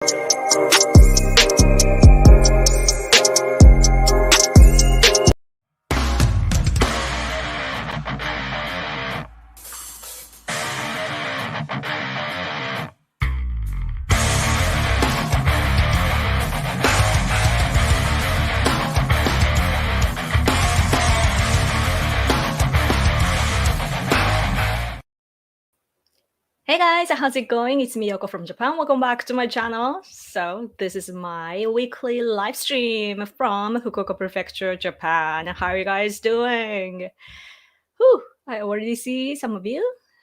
Hey guys, how's it going? It's me, Yoko from Japan. Welcome back to my channel. So, this is my weekly live stream from Fukuoka Prefecture, Japan. How are you guys doing? Whew, I already see some of you.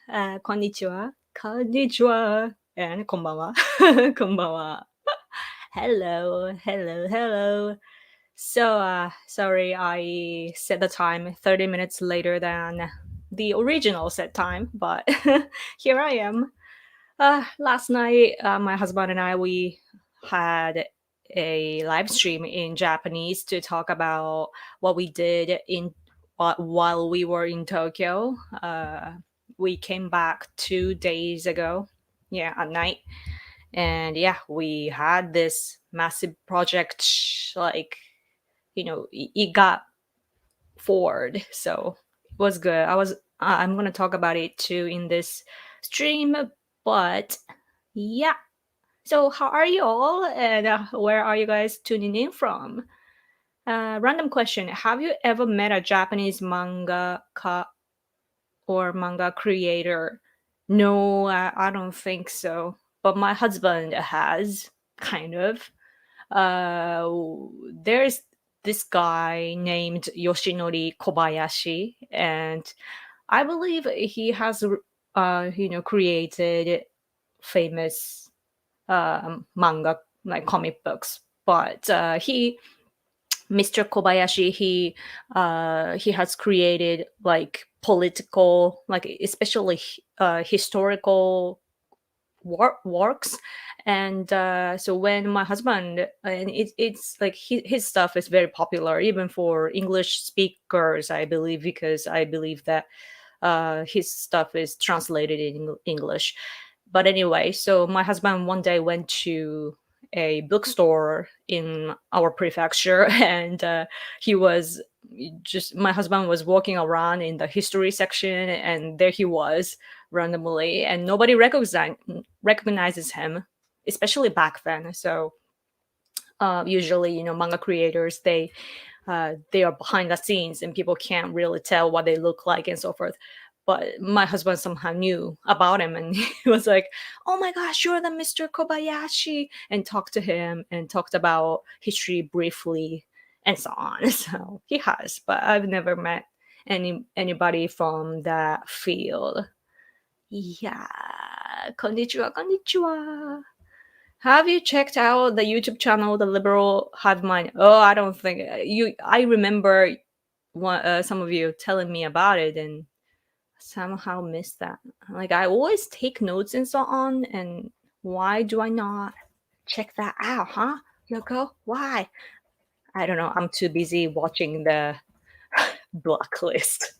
Konnichiwa, konnichiwa, and konbanwa, konbanwa. Hello, hello, hello. So, sorry, I set the time 30 minutes later than the original set time, but here I am. Last night, my husband and we had a live stream in Japanese to talk about what we did in while we were in Tokyo. We came back 2 days ago, yeah, at night, and yeah, we had this massive project. Like, it got forward, so it was good. I'm gonna talk about it too in this stream, but yeah. So how are you all, and where are you guys tuning in from? Random question: have you ever met a Japanese mangaka or manga creator? No, I don't think so. But my husband has, kind of. Uh, there's this guy named Yoshinori Kobayashi, and I believe he has, created famous manga, like comic books. But Mr. Kobayashi, he has created like political, like especially historical works. And so when my husband, and it's like his stuff is very popular even for English speakers, I believe, because I believe that his stuff is translated in English. But anyway, so my husband one day went to a bookstore in our prefecture, and he was my husband was walking around in the history section, and there he was randomly, and nobody recognizes him, especially back then. So usually, manga creators, they are behind the scenes and people can't really tell what they look like and so forth. But my husband somehow knew about him, and he was like, "Oh my gosh, you're the Mr. Kobayashi," and talked to him and talked about history briefly and so on. So he has, but I've never met anybody from that field. Yeah, konnichiwa, konnichiwa. Have you checked out the YouTube channel, The Liberal Hive Mind? Oh, I don't think you. I remember some of you telling me about it, and somehow missed that. Like, I always take notes and so on, and why do I not check that out, huh? Yoko, why? I don't know. I'm too busy watching the Blacklist.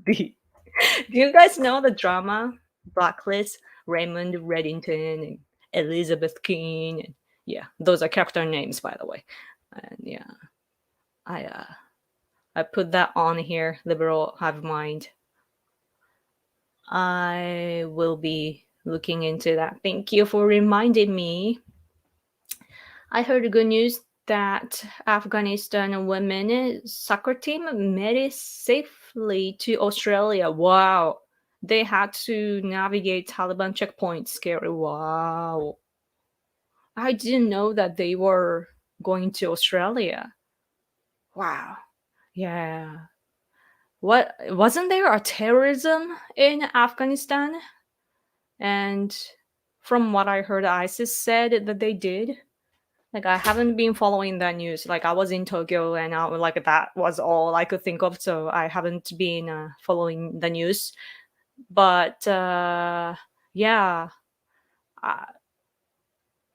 Do you guys know the drama Blacklist? Raymond Reddington and Elizabeth Keene. And yeah, those are character names, by the way. And yeah, I uh, I put that on here. Liberal Hive Mind. I will be looking into that. Thank you for reminding me. I heard good news that Afghanistan women soccer team made it safely to Australia. Wow. They had to navigate Taliban checkpoints. Scary. Wow. I didn't know that they were going to Australia. Wow. Yeah. What wasn't there a terrorism in Afghanistan? And from what I heard, ISIS said that they did. Like, I haven't been following that news. Like, I was in Tokyo, and like that was all I could think of. So I haven't been following the news. But yeah, uh,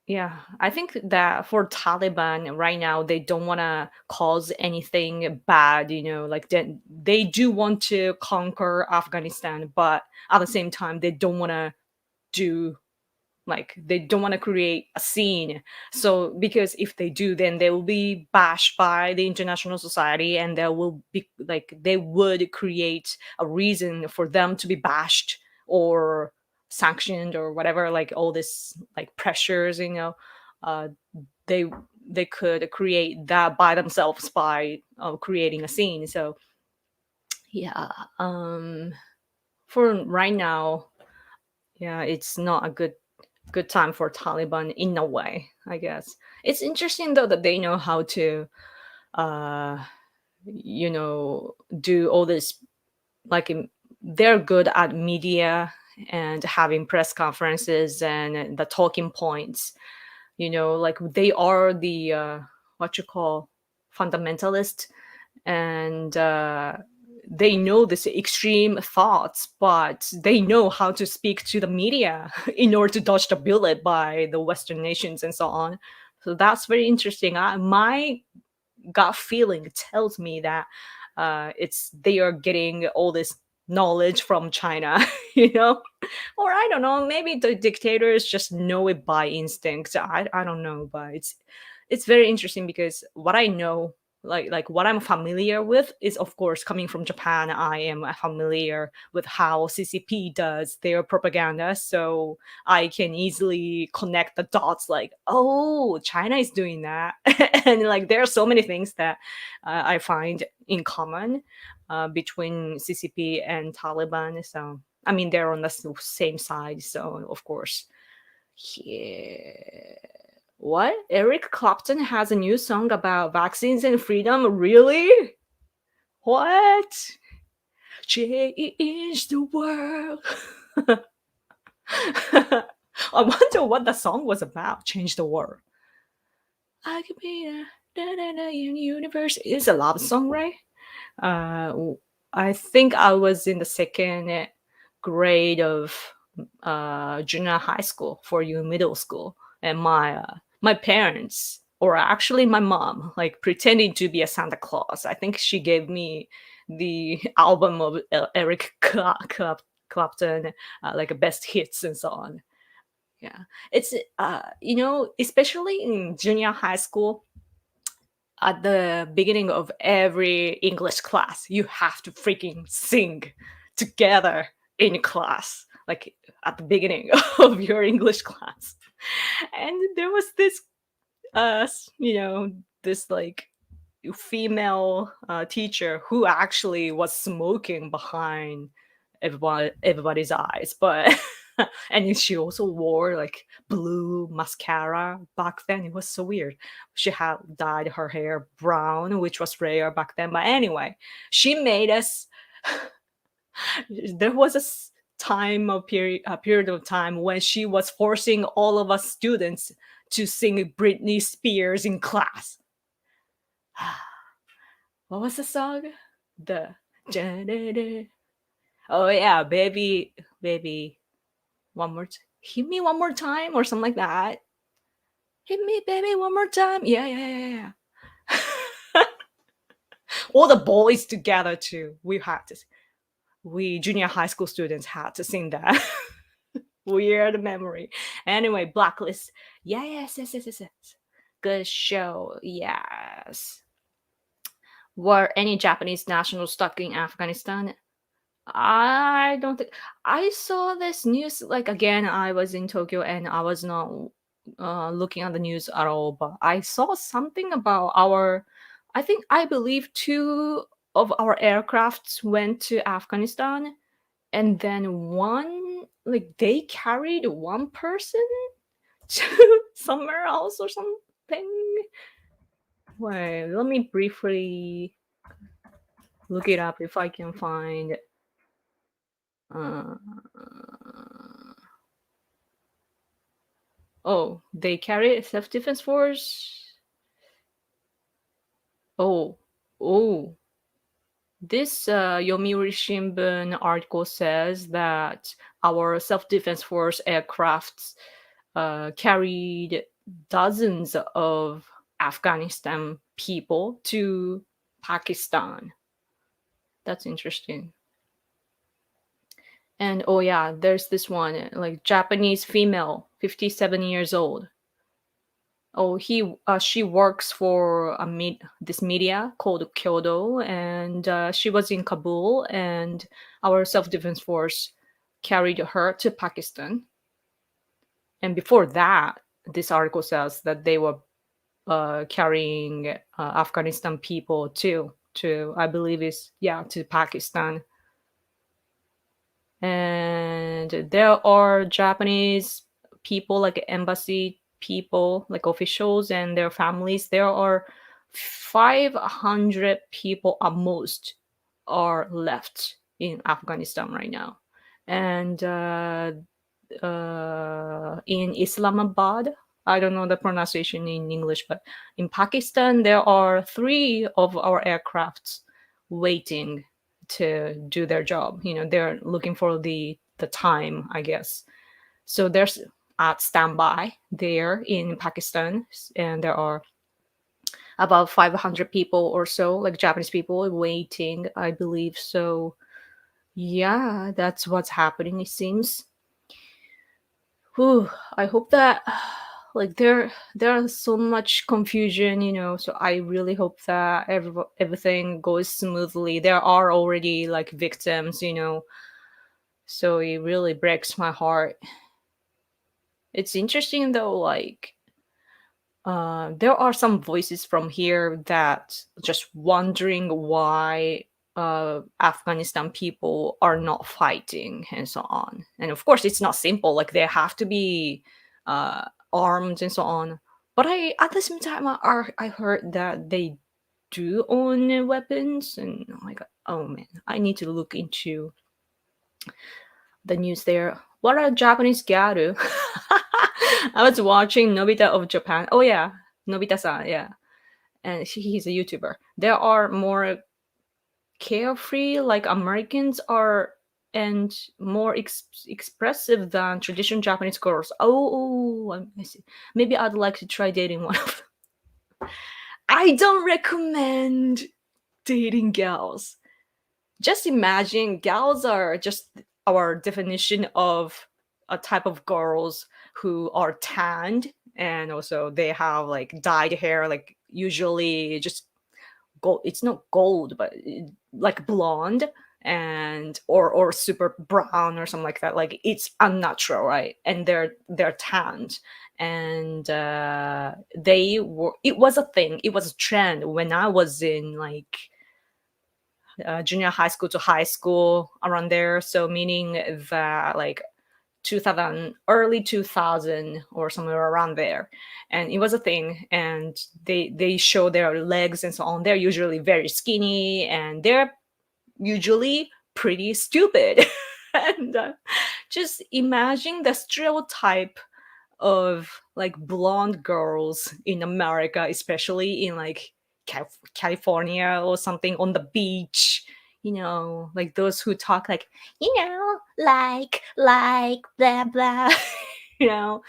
yeah, I think that for Taliban right now, they don't want to cause anything bad. Like they do want to conquer Afghanistan, but at the same time, they don't want to do like they don't want to create a scene. So because if they do, then they will be bashed by the international society, and there will be like they would create a reason for them to be bashed or sanctioned or whatever, like all this like pressures, uh, they they could create that by themselves by creating a scene. So yeah, for right now, yeah, it's not a good time for Taliban in a way, I guess. It's interesting though that they know how to uh do all this, like they're good at media and having press conferences and the talking points, like they are the what you call fundamentalist, and they know this extreme thoughts, but they know how to speak to the media in order to dodge the bullet by the Western nations and so on. So that's very interesting. My gut feeling tells me that it's they are getting all this knowledge from China, or I don't know, maybe the dictators just know it by instinct. I don't know, but it's very interesting because what I know, like what I'm familiar with is of course coming from Japan. I am familiar with how CCP does their propaganda, so I can easily connect the dots, like, oh, China is doing that. And like there are so many things that I find in common between CCP and Taliban. So I mean, they're on the same side, so of course. Yeah. What? Eric Clapton has a new song about vaccines and freedom? Really? What? Change the world. I wonder what the song was about. Change the world. I could be in the universe. It's a love song, right? Uh, I think I was in the second grade of junior high school for you middle school, and my parents, or actually my mom, like pretending to be a Santa Claus. I think she gave me the album of Eric Clapton, like a best hits and so on. Yeah, it's especially in junior high school, at the beginning of every English class, you have to freaking sing together in class, like at the beginning of your English class. And there was this, uh, you know, this like female teacher who actually was smoking behind everybody's eyes, but and she also wore like blue mascara back then. It was so weird. She had dyed her hair brown, which was rare back then. But anyway, she made us. There was a period of time when she was forcing all of us students to sing Britney Spears in class. What was the song? The oh yeah, baby, baby, hit me one more time, or something like that. Hit me, baby, one more time. Yeah, yeah, yeah, yeah. All the boys together too. We junior high school students had to sing that. Weird memory. Anyway, Blacklist. Yes, yes, yes, yes, yes. Good show. Yes. Were any Japanese nationals stuck in Afghanistan? I don't think I saw this news. Like again, I was in Tokyo and I was not looking at the news at all. But I saw something about I believe two of our aircrafts went to Afghanistan, and then one, like they carried one person to somewhere else or something. Wait, let me briefly look it up if I can find. Uh, oh, they carry a self-defense force. Oh, oh. This Yomiuri Shimbun article says that our self-defense force aircrafts carried dozens of Afghanistan people to Pakistan. That's interesting. And oh yeah, there's this one like Japanese female, 57 years old. Oh, she works for this media called Kyodo, and she was in Kabul, and our self defense force carried her to Pakistan. And before that, this article says that they were carrying Afghanistan people too, to I believe is yeah to Pakistan. And there are Japanese people like embassy people, like officials and their families. There are 500 people at most are left in Afghanistan right now. And in Islamabad, I don't know the pronunciation in English, but in Pakistan, there are three of our aircrafts waiting to do their job. You know, they're looking for the time, I guess. So there's at standby there in Pakistan, and there are about 500 people or so, like Japanese people, waiting, I believe. So yeah, that's what's happening. It seems. Whew, I hope that like there's so much confusion, you know. So I really hope that everything goes smoothly. There are already like victims, you know. So it really breaks my heart. It's interesting though, like there are some voices from here that just wondering why Afghanistan people are not fighting and so on. And of course, it's not simple. Like they have to be uh, armed and so on. But I, at the same time, I heard that they do own weapons, and I'm like, oh man, I need to look into the news there. What are Japanese gyaru? I was watching Nobita of Japan. Oh yeah, Nobita-san, yeah, and he's a YouTuber. There are more carefree, like Americans are, and more expressive than traditional Japanese girls. I see. Maybe I'd like to try dating one of them. I don't recommend dating gals. Just imagine gals are just our definition of a type of girls who are tanned, and also they have like dyed hair, like usually just gold. It's not gold, but like blonde, and or super brown or something like that. Like it's unnatural, right? And they're tanned, and they were. It was a thing. It was a trend when I was in like junior high school to high school, around there. So meaning that like 2000, early 2000 or somewhere around there, and it was a thing. And they show their legs and so on. They're usually very skinny, and they're usually pretty stupid. And just imagine the stereotype of like blonde girls in America, especially in like California or something, on the beach. You know, like those who talk like, you know, like blah blah. You know,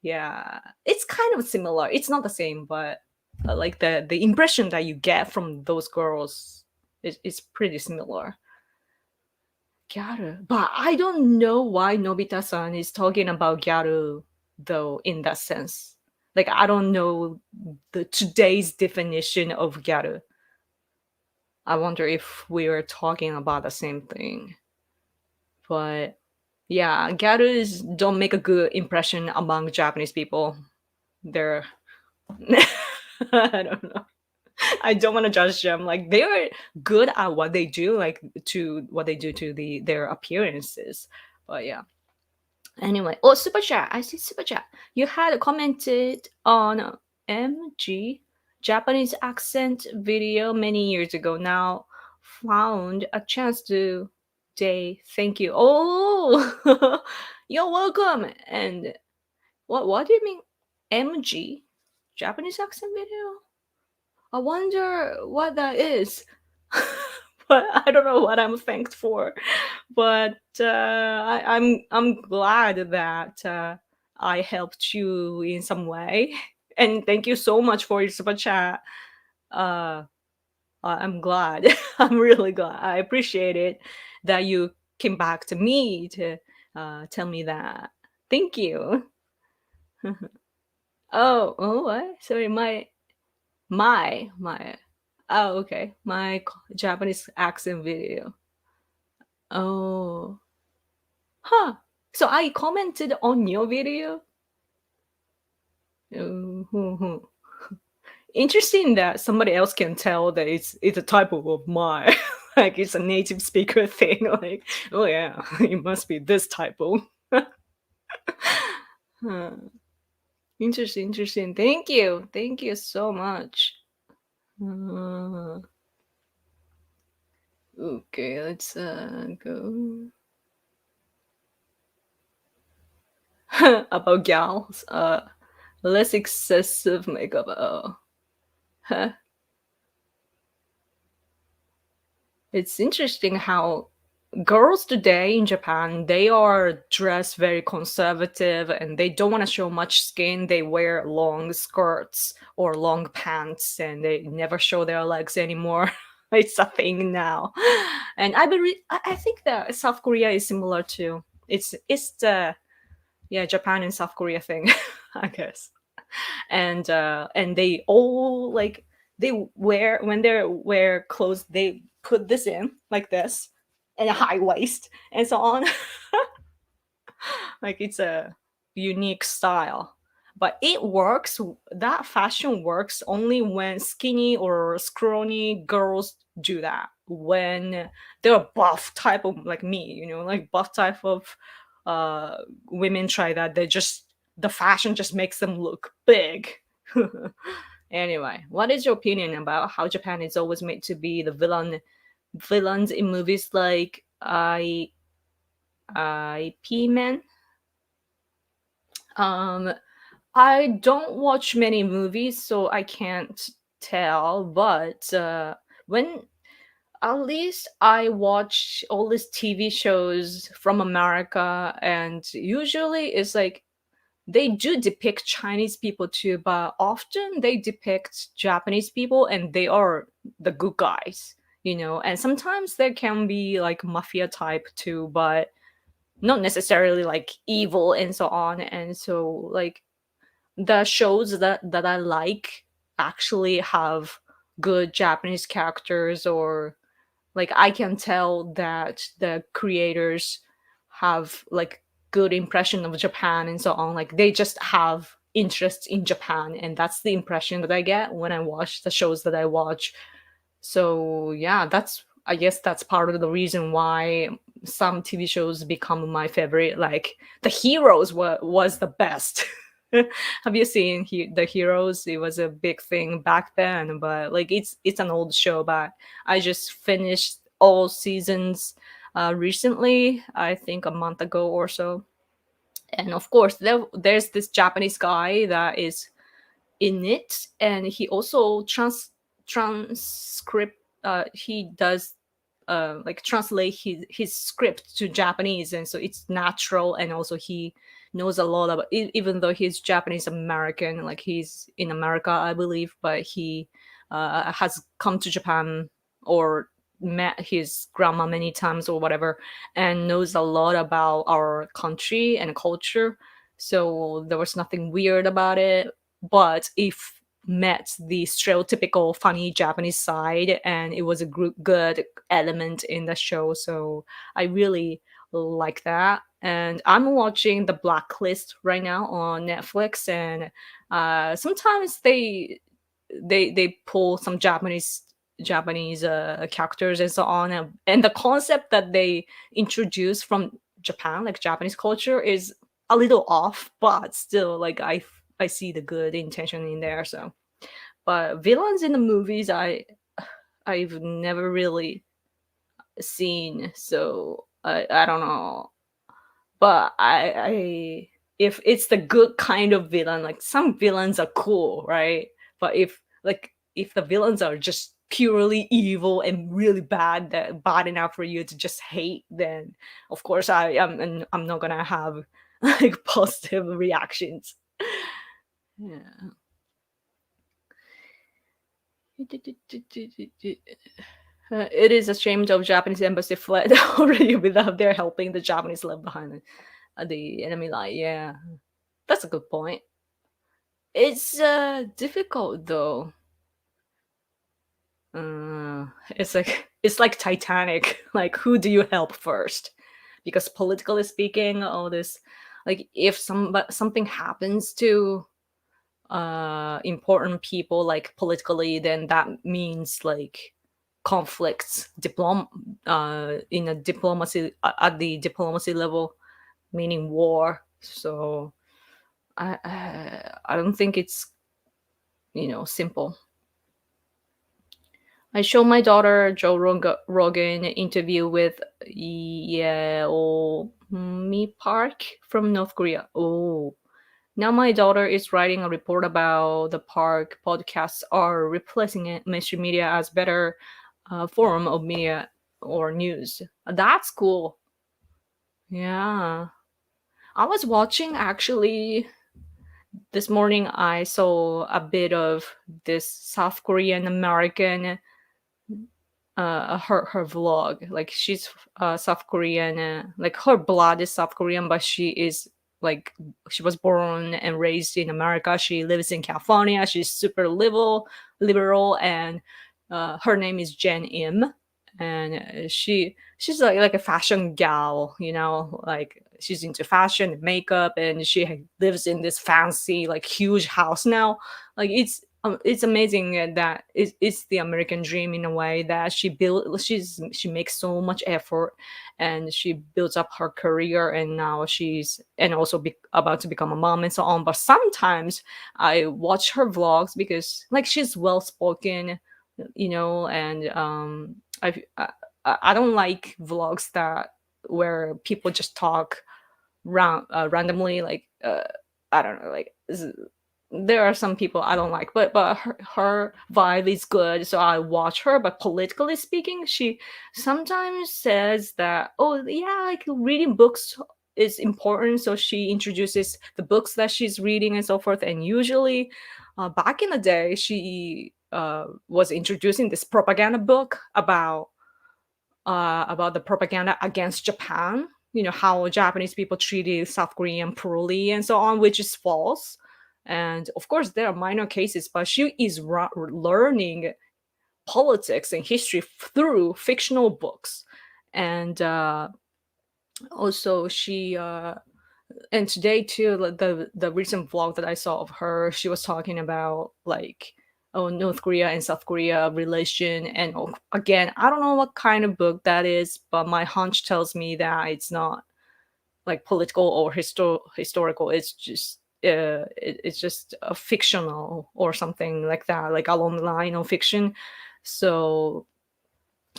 yeah, it's kind of similar. It's not the same, but like the impression that you get from those girls is pretty similar. Gyaru. But I don't know why Nobita-san is talking about Gyaru though in that sense. Like I don't know the today's definition of Gyaru. I wonder if we were talking about the same thing. But yeah, Gyarus don't make a good impression among Japanese people. They're I don't know. I don't want to judge them. Like they are good at what they do, like to what they do to their appearances. But yeah. Anyway, oh super chat. I see super chat. You had commented on MG Japanese accent video many years ago. Now found a chance to day. Thank you. Oh, you're welcome. And what do you mean MG Japanese accent video? I wonder what that is. But I don't know what I'm thanked for. But I'm glad that I helped you in some way, and thank you so much for your super chat. I'm glad. I'm really glad. I appreciate it that you came back to me to tell me that. Thank you. Oh, what? Sorry, my. Oh, okay. My Japanese accent video. Oh, huh. So I commented on your video. Oh, interesting that somebody else can tell that it's a typo of my like it's a native speaker thing. Like, oh yeah, it must be this typo. Huh. Interesting, interesting. Thank you so much. Uh, okay, let's go about gals. Less excessive makeup. Oh, huh. It's interesting how girls today in Japan, they are dressed very conservative and they don't want to show much skin. They wear long skirts or long pants and they never show their legs anymore. It's a thing now. And I think that South Korea is similar too. It's the yeah, Japan and South Korea thing, I guess. And they all like they wear when they wear clothes they put this in like this and a high waist and so on. Like it's a unique style, but it works. That fashion works only when skinny or scrawny girls do that. When they're buff type of like me, like buff type of uh women try that, they just the fashion just makes them look big. Anyway, what is your opinion about how Japan is always made to be the villains in movies like IP Men? Um, I don't watch many movies, so I can't tell. But when at least I watch all these TV shows from America, and usually it's like they do depict Chinese people too, but often they depict Japanese people, and they are the good guys. And sometimes there can be like mafia type too, but not necessarily like evil and so on. And so like the shows that I like actually have good Japanese characters, or like I can tell that the creators have like good impression of Japan and so on. Like they just have interest in Japan, and that's the impression that I get when I watch the shows that I watch. So yeah, that's I guess that's part of the reason why some TV shows become my favorite. Like the Heroes was the best. Have you seen the Heroes? It was a big thing back then, but like it's an old show. But I just finished all seasons recently. I think a month ago or so. And of course, there's this Japanese guy that is in it, and he also transcript he does like translate his script to Japanese, and so it's natural. And also he knows a lot about even though he's Japanese American, like he's in America I believe, but he has come to Japan or met his grandma many times or whatever, and knows a lot about our country and culture. So there was nothing weird about it, but if met the stereotypical funny Japanese side, and it was a good element in the show. So I really like that. And I'm watching The Blacklist right now on Netflix, and sometimes they pull some Japanese characters and so on, and the concept that they introduce from Japan, like Japanese culture, is a little off, but still, like I see the good intention in there. So, but villains in the movies, I've never really seen, so I don't know. But I if it's the good kind of villain, like some villains are cool, right? But if the villains are just purely evil and really bad, that bad enough for you to just hate, then of course I'm not gonna have like positive reactions. Yeah. It is ashamed of Japanese embassy fled already without their helping the Japanese left behind the enemy line. Yeah, that's a good point. It's difficult though. It's like Titanic. Like, who do you help first? Because politically speaking, all this, like, if something happens to important people, like politically, then that means like conflicts in a diplomacy at the diplomacy level, meaning war. So I don't think it's simple. I show my daughter Joe Rogan interview with Yeomi Park from North Korea. Oh, now my daughter is writing a report about the park. Podcasts are replacing mainstream media as better form of media or news. That's cool. Yeah. I was watching actually this morning. I saw a bit of this South Korean American her vlog. Like, she's South Korean, like her blood is South Korean, but she is like, she was born and raised in America. She lives in California. She's super liberal, and her name is Jen Im, and she's like a fashion gal, like she's into fashion and makeup, and she lives in this fancy, like, huge house now. Like, it's amazing that it's the American dream in a way, that she makes so much effort, and she builds up her career, and now she's and also about to become a mom and so on. But sometimes I watch her vlogs because, like, she's well spoken, and I don't like vlogs that where people just talk randomly, like, I don't know, like, there are some people I don't like, but her vibe is good, so I watch her. But politically speaking, she sometimes says that, oh yeah, like, reading books is important, so she introduces the books that she's reading and so forth. And usually, back in the day, she was introducing this propaganda book about the propaganda against Japan. How Japanese people treated South Korean poorly and so on, which is false. And of course, there are minor cases, but she is learning politics and history through fictional books. And also, and today too, like, the recent vlog that I saw of her, she was talking about, like, oh, North Korea and South Korea relation. And again, I don't know what kind of book that is, but my hunch tells me that it's not like political or historical. It's just it's just a fictional or something like that, like along the line of fiction. So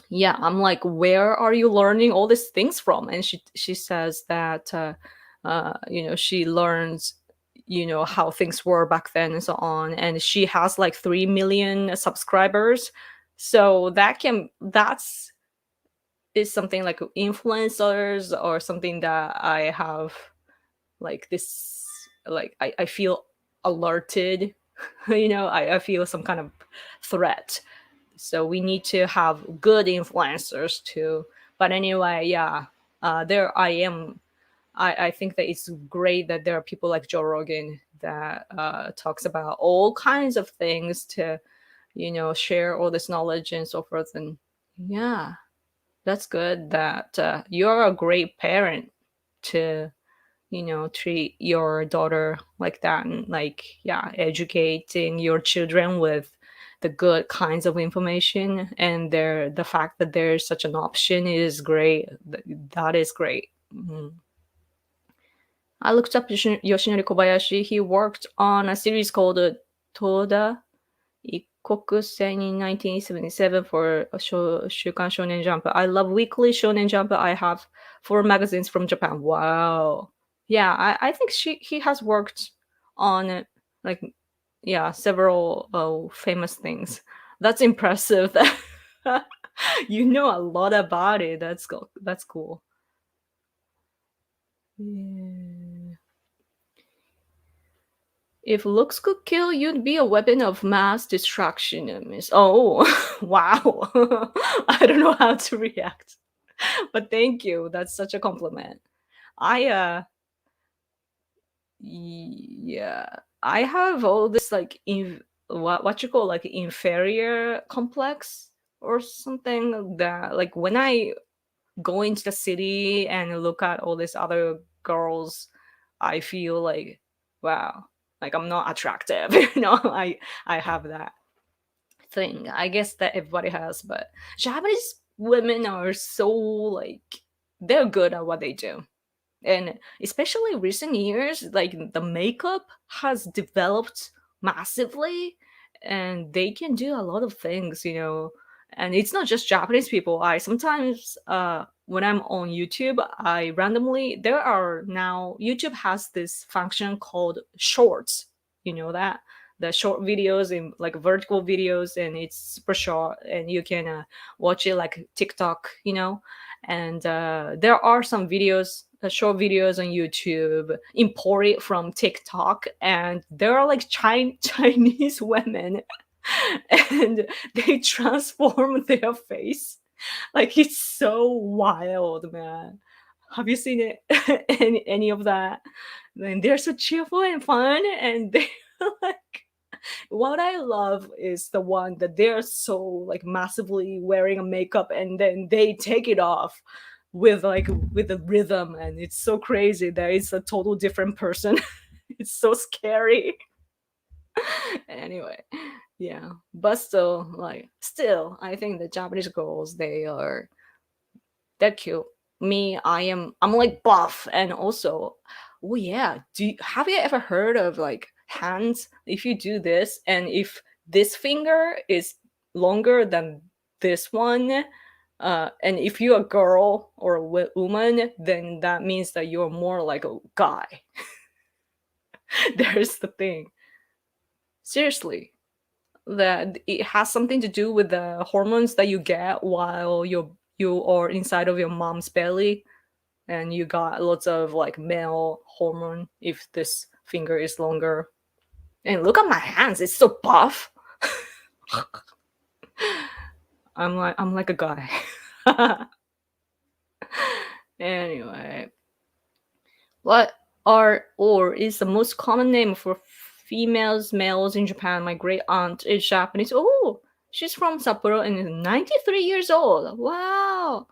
yeah, I'm like, where are you learning all these things from? And she says that she learns how things were back then and so on. And she has like 3 million subscribers, so that's is something like influencers, or something that I have, like, this, like, I feel alerted. I feel some kind of threat. So we need to have good influencers too. But anyway, yeah, there I am. I think that it's great that there are people like Joe Rogan that talks about all kinds of things to share all this knowledge and so forth. And yeah, that's good that you're a great parent to treat your daughter like that, and, like, yeah, educating your children with the good kinds of information. And the fact that there's such an option is great. That is great. Mhm. I looked up Yoshinori Kobayashi. He worked on a series called Toda Ikokusen in 1977 for Shukan Shonen Jump. I love Weekly Shonen Jump. I have 4 magazines from Japan. Wow. Yeah, I think he has worked on, like, yeah, several famous things. That's impressive. You know a lot about it. That's cool. That's cool. Yeah. If looks could kill, you'd be a weapon of mass destruction, Miss. Oh, wow. I don't know how to react, but thank you. That's such a compliment. I yeah, I have all this like what you call like inferior complex or something, that like when I go into the city and look at all these other girls, I feel like, wow, like I'm not attractive. I have that thing. I guess that everybody has, but Japanese women are so like, they're good at what they do. And especially recent years, like the makeup has developed massively, and they can do a lot of things. And it's not just Japanese people. I sometimes when I'm on YouTube, I randomly, there are now, YouTube has this function called shorts. You know that, the short videos in like vertical videos, and it's super short, and you can watch it like TikTok. And there are some videos, short videos on YouTube imported from TikTok, and there are like Chinese women, and they transform their face. Like it's so wild, man. Have you seen it? any of that? And they're so cheerful and fun, and they like, what I love is the one that they're so like massively wearing a makeup, and then they take it off with a rhythm, and it's so crazy that it's a total different person. It's so scary. Anyway, yeah, but still, I think the Japanese girls, they're cute. Me, I'm like buff, and also, oh yeah, have you ever heard of like hands? If you do this, and if this finger is longer than this one, and if you're a girl or a woman, then that means that you're more like a guy. There's the thing. Seriously, that it has something to do with the hormones that you get while you are inside of your mom's belly, and you got lots of like male hormone if this finger is longer. And look at my hands, it's so buff. I'm like a guy. Anyway, what are or is the most common name for females, males in Japan? My great aunt is Japanese. Oh, she's from Sapporo and is 93 years old. Wow.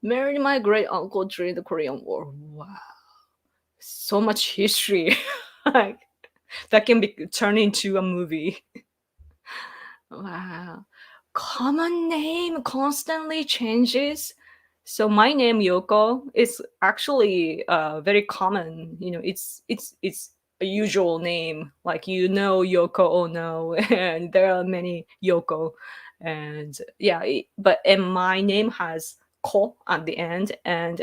Married my great uncle during the Korean War. Wow. So much history. Like, that can be turned into a movie. Wow. Common name constantly changes. So my name Yoko is actually very common. It's a usual name. Like Yoko Ono, and there are many Yoko, and yeah. And my name has ko at the end, and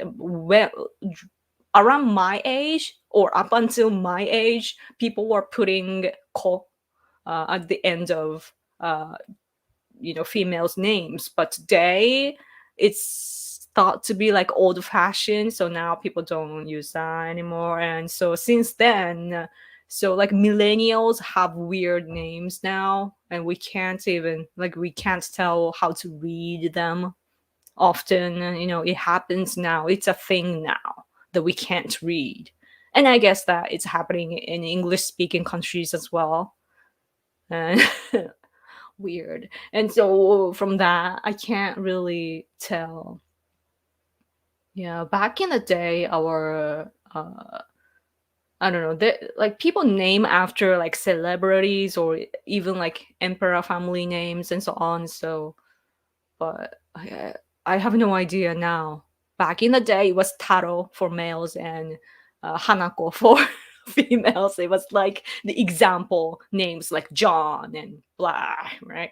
around my age or up until my age, people were putting ko at the end of uh, females' names. But today, it's thought to be like old fashioned, so now people don't use that anymore. And so since then, so like millennials have weird names now, and we can't tell how to read them often. It happens now, it's a thing now that we can't read. And I guess that it's happening in English speaking countries as well. And weird. And so from that, I can't really tell. Yeah, back in the day, our I don't know, like people name after like celebrities or even like emperor family names and so on. So, but I have no idea now. Back in the day, it was Taro for males and Hanako for females. It was like the example names like John and blah, right?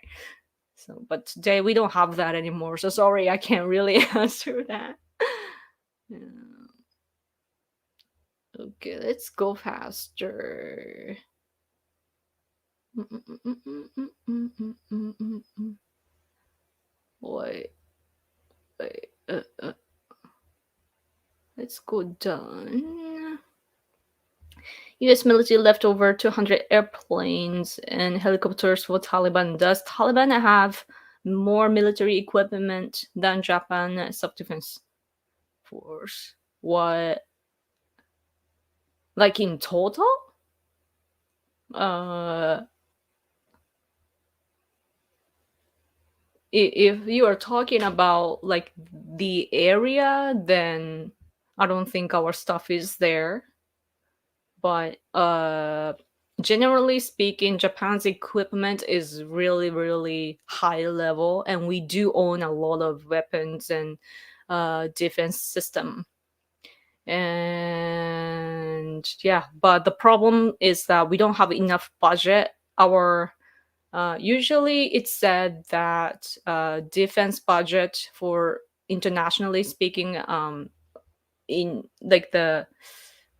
So, but today we don't have that anymore. So sorry, I can't really answer that. Yeah. Okay, let's go faster. Wait, wait. Let's go done. US military left over 200 airplanes and helicopters for Taliban. Does Taliban have more military equipment than Japan self-defense force? What, like in total? Uh, if you are talking about like the area, then I don't think our stuff is there. But generally speaking, Japan's equipment is really, really high level, and we do own a lot of weapons and defense system. And yeah, but the problem is that we don't have enough budget. Our usually it's said that defense budget for internationally speaking, in like the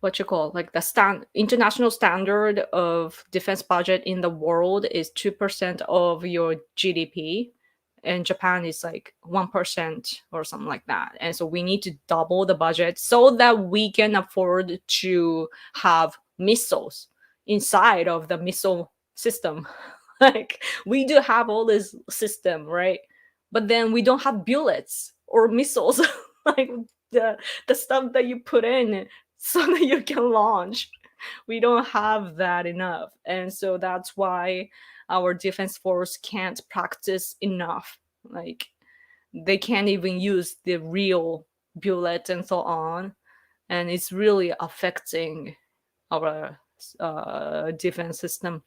what you call like the international standard of defense budget in the world is 2% of your GDP, and Japan is like 1% or something like that. And so we need to double the budget so that we can afford to have missiles inside of the missile system. Like we do have all this system, right? But then we don't have bullets or missiles. Like the the stuff that you put in so that you can launch. We don't have that enough. And so that's why our defense force can't practice enough. Like they can't even use the real bullet and so on. And it's really affecting our defense system.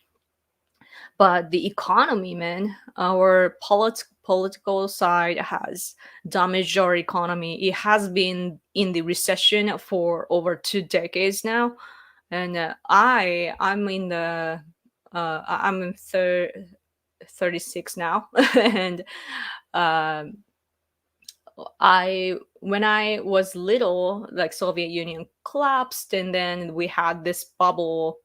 But the economy, man, our political side has damaged our economy. It has been in the recession for over 2 decades now. And I'm in the I'm in 36 now. And um, I when I was little, like Soviet Union collapsed, and then we had this bubble,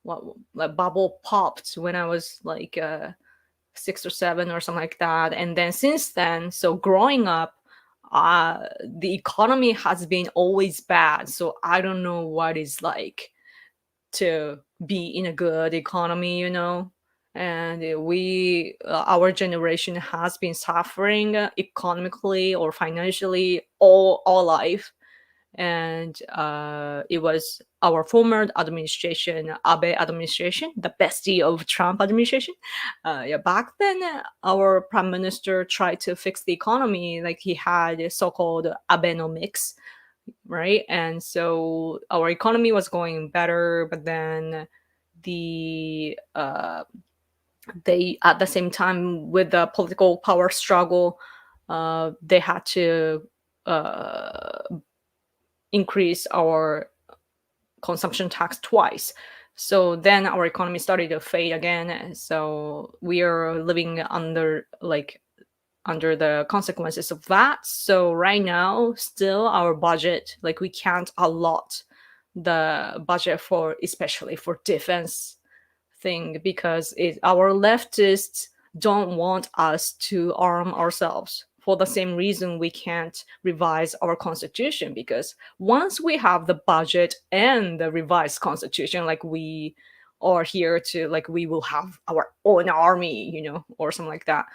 what like bubble popped when I was like 6 or 7 or something like that. And then since then, so growing up, the economy has been always bad. So I don't know what it's like to be in a good economy. And our generation has been suffering economically or financially all life. And it was our former administration, Abe administration, the bestie of Trump administration. Yeah, back then, our prime minister tried to fix the economy, like he had so-called Abenomics, right? And so our economy was going better, but then the they at the same time with the political power struggle, they had to uh, increase our consumption tax twice. So then our economy started to fade again. So we are living under the consequences of that. So right now, still our budget, like we can't allot the budget for, especially for defense thing, because our leftists don't want us to arm ourselves. For the same reason, we can't revise our constitution, because once we have the budget and the revised constitution, like we are here to, like we will have our own army, or something like that,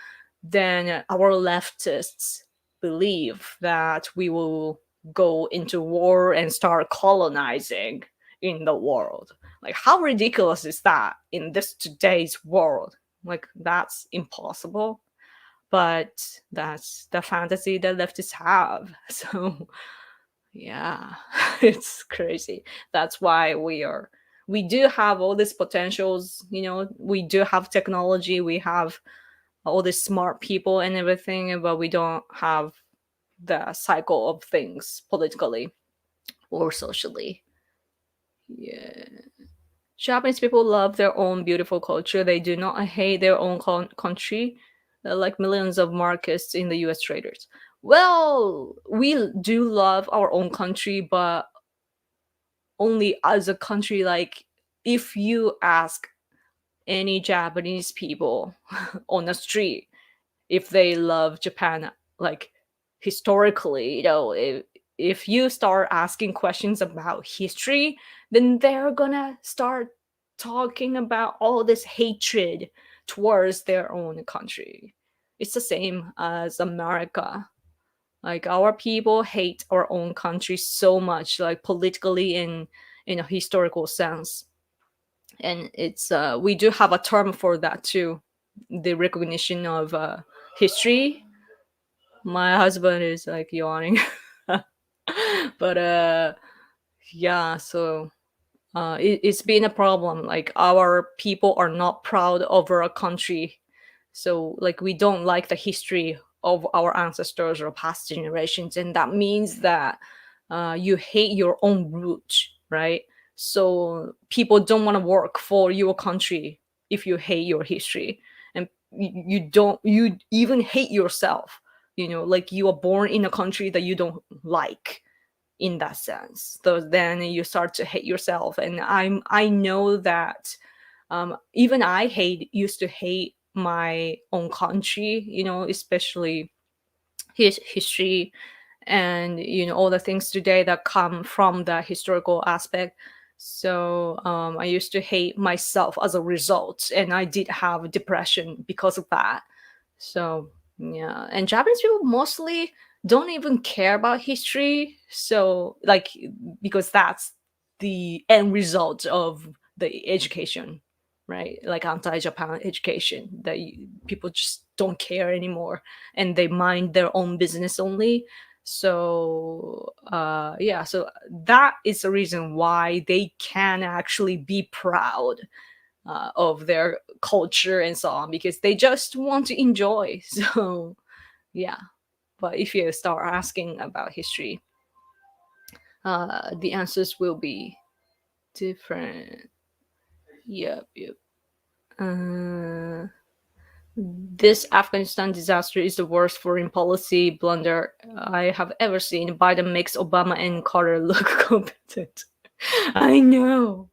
then our leftists believe that we will go into war and start colonizing in the world. Like, how ridiculous is that in this today's world? Like, that's impossible. But that's the fantasy that leftists have. So, yeah, it's crazy. That's why we do have all these potentials. We do have technology. We have all these smart people and everything, but we don't have the cycle of things politically or socially. Yeah. Japanese people love their own beautiful culture. They do not hate their own country, like millions of Marxists in the US traders. Well, we do love our own country, but only as a country. Like, if you ask any Japanese people on the street if they love Japan, like historically, if you start asking questions about history, then they're gonna start talking about all this hatred towards their own country. It's the same as America. Like our people hate our own country so much, like politically and in a historical sense. And it's we do have a term for that too, the recognition of history. My husband is like yawning. But yeah, so it's been a problem. Like our people are not proud of our country, so like we don't like the history of our ancestors or past generations, and that means that you hate your own roots, right? So people don't want to work for your country if you hate your history, and you don't, you even hate yourself, like you are born in a country that you don't like, in that sense. So then you start to hate yourself. And I know that even I hate used to hate my own country, especially his history, and all the things today that come from the historical aspect. So I used to hate myself as a result, and I did have depression because of that. So yeah, and Japanese people mostly don't even care about history. So like, because that's the end result of the education, right? Like anti-Japan education, that people just don't care anymore, and they mind their own business only. So yeah, so that is the reason why they can actually be proud of their culture and so on, because they just want to enjoy. So yeah, but if you start asking about history, the answers will be different. Yep, yep. uh, this Afghanistan disaster is the worst foreign policy blunder I have ever seen. Biden makes Obama and Carter look competent. I know,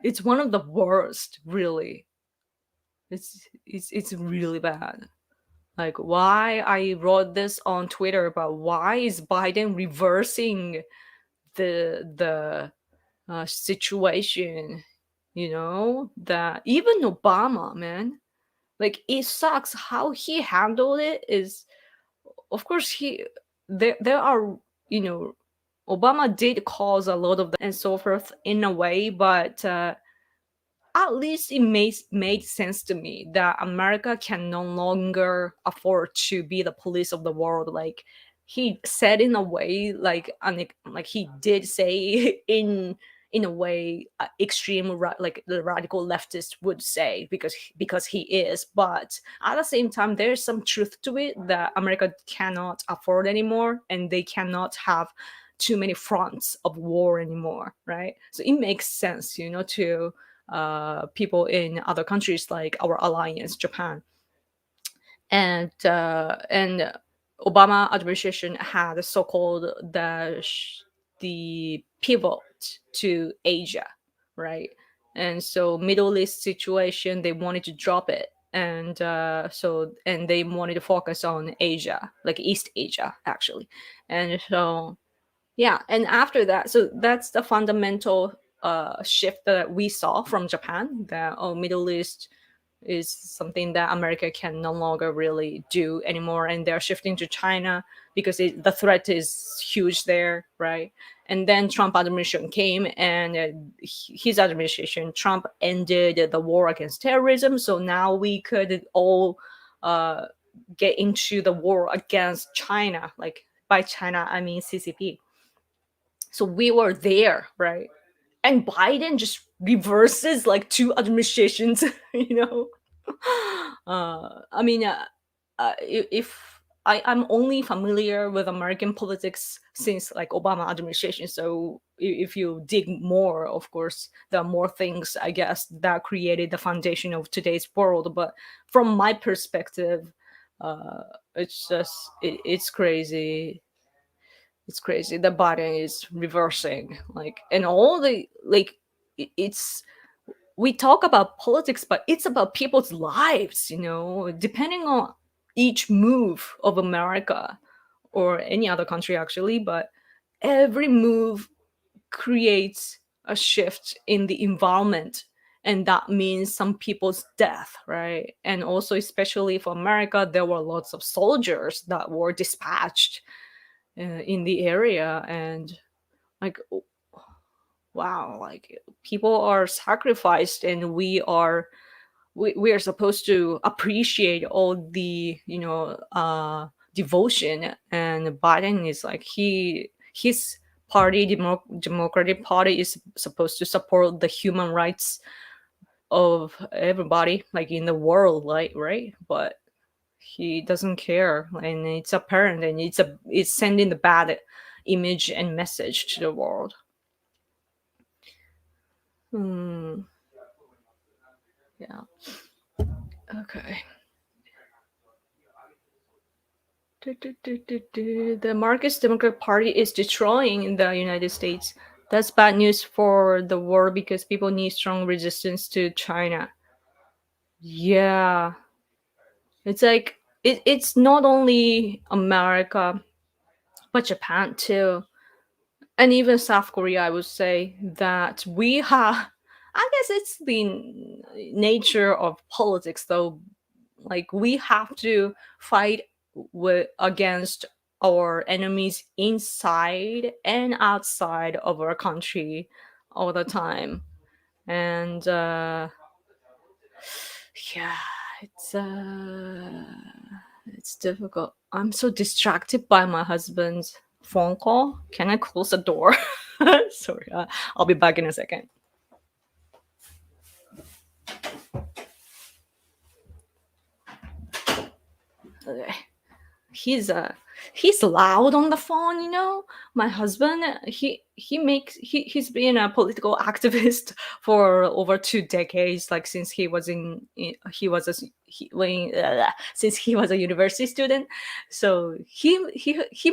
it's one of the worst, really. It's really bad. Like, why I wrote this on Twitter about why is Biden reversing the situation, that even Obama, man, like it sucks how he handled it. Is, of course, there are, you know Obama did cause a lot of the and so forth in a way, but at least it made sense to me that America can no longer afford to be the police of the world. Like he said in a way, like he did say in a way, extreme like the radical leftist would say, because he is. But at the same time, there's some truth to it that America cannot afford anymore, and they cannot have too many fronts of war anymore, right? So it makes sense, to people in other countries like our alliance, Japan, and Obama administration had a so-called the pivot to Asia, right? And so Middle East situation, they wanted to drop it, and they wanted to focus on Asia, like East Asia, actually. And so yeah, and after that, so that's the fundamental shift that we saw from Japan, that Middle East is something that America can no longer really do anymore, and they're shifting to China because the threat is huge there, right? And then Trump administration came, and his administration, Trump ended the war against terrorism, so now we could all uh, get into the war against China. Like by China, I mean CCP. So we were there, right? And Biden just reverses like two administrations, you know. I mean, if I'm only familiar with American politics since like Obama administration, so if you dig more, of course, there are more things, I guess, that created the foundation of today's world. But from my perspective, uh, it's just it's crazy. It's crazy. The body is reversing, like, and all the like. It's, we talk about politics, but it's about people's lives. Depending on each move of America or any other country, actually. But every move creates a shift in the environment, and that means some people's death, right? And also, especially for America, there were lots of soldiers that were dispatched in the area. And like, wow, like people are sacrificed, and we are supposed to appreciate all the devotion. And Biden is like, his party, Democratic Party, is supposed to support the human rights of everybody, like in the world, right? But he doesn't care, and it's apparent, and it's sending the bad image and message to the world. Hmm. Yeah. Okay. The Marxist Democratic Party is destroying the United States. That's bad news for the world because people need strong resistance to China. Yeah. It's like it's not only America, but Japan too. And even South Korea, I would say that we have, I guess it's the nature of politics though. Like we have to fight against our enemies inside and outside of our country all the time. And yeah, it's uh it's difficult. I'm so distracted by my husband's phone call. Can I close the door? Sorry, I'll be back in a second. Okay. He's he's loud on the phone, my husband, he's been a political activist for over 2 decades, like since he was he was a since he was a university student. So he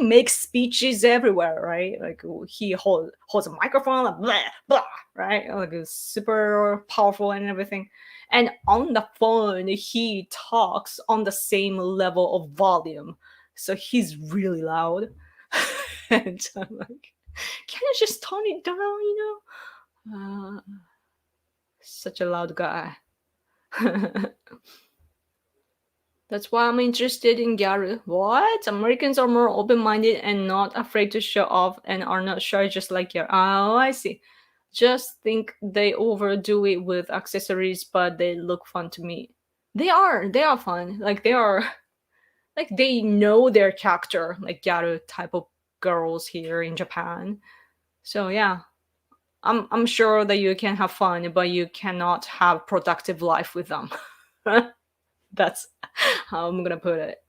makes speeches everywhere, right? Like he holds a microphone, like blah blah, right? Like it's super powerful and everything. And on the phone he talks on the same level of volume, so he's really loud. And I'm like, can you just tone it down, such a loud guy. That's why I'm interested in Gary. What? Americans are more open-minded and not afraid to show off and are not shy just like Gary. Oh, I see. Just think they overdo it with accessories, but they look fun to me. They are fun. Like they are, like they know their character, like Gyaru type of girls here in Japan. So yeah, I'm sure that you can have fun, but you cannot have productive life with them. That's how I'm gonna put it.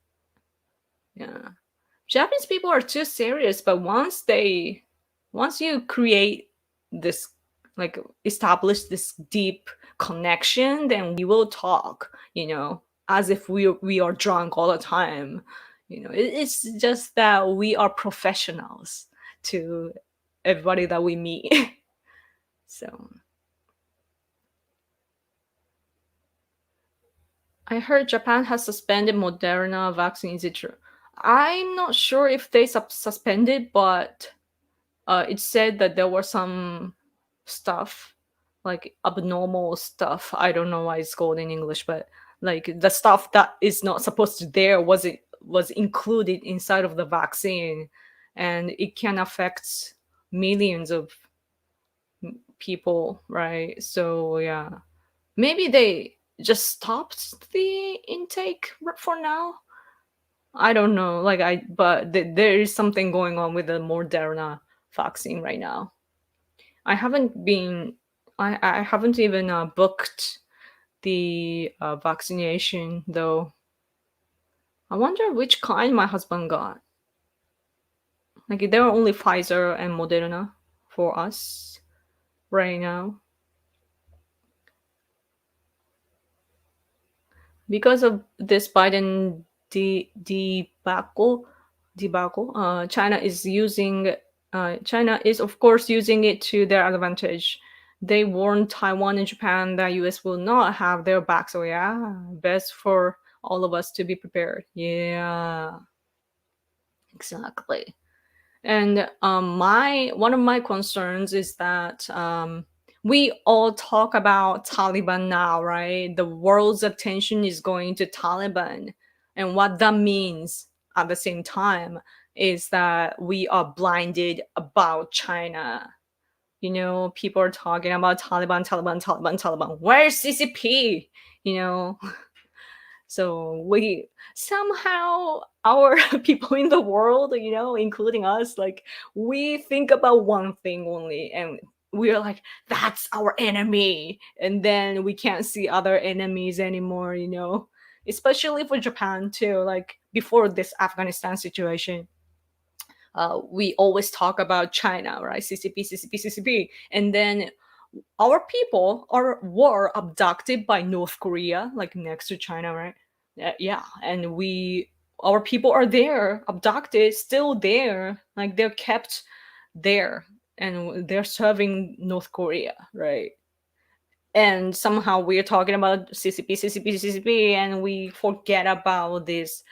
Yeah. Japanese people are too serious, but once you create this, like establish this deep connection, then we will talk, as if we are drunk all the time. It's just that we are professionals to everybody that we meet. So I heard Japan has suspended Moderna vaccine. Is it true? I'm not sure if they suspended, but it said that there was some stuff, like abnormal stuff. I don't know why it's called in English, but like the stuff that is not supposed to there was included inside of the vaccine, and it can affect millions of people, right? So yeah, maybe they just stopped the intake for now. I don't know. Like but there is something going on with the Moderna vaccine right now. I haven't been. I haven't even booked the vaccination though. I wonder which kind my husband got. Like there are only Pfizer and Moderna for us right now because of this Biden debacle. China is of course using it to their advantage. They warned Taiwan and Japan that US will not have their back. So yeah, best for all of us to be prepared. Yeah, exactly. And my one of my concerns is that we all talk about Taliban now, right? The world's attention is going to Taliban, and what that means at the same time is that we are blinded about China. You know, people are talking about Taliban, Taliban, Taliban, Taliban. Where's CCP? You know, so we somehow our people in the world, you know, including us, like we think about one thing only, and we are like, that's our enemy, and then we can't see other enemies anymore, you know. Especially for Japan too. Like before this Afghanistan situation, we always talk about China, right? CCP, CCP, CCP, and then our people are were abducted by North Korea, like next to China, right? Yeah, and we our people are there, abducted, still there, like they're kept there, and they're serving North Korea, right? And somehow we're talking about CCP, CCP, CCP, and we forget about this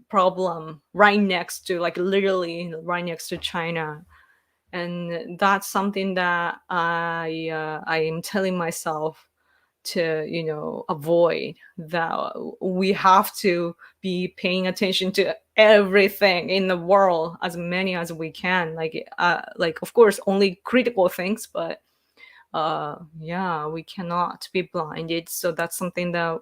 problem right next to, like literally right next to China. And that's something that I am telling myself to, you know, avoid. That we have to be paying attention to everything in the world, as many as we can, like of course only critical things, but yeah, we cannot be blinded. So that's something that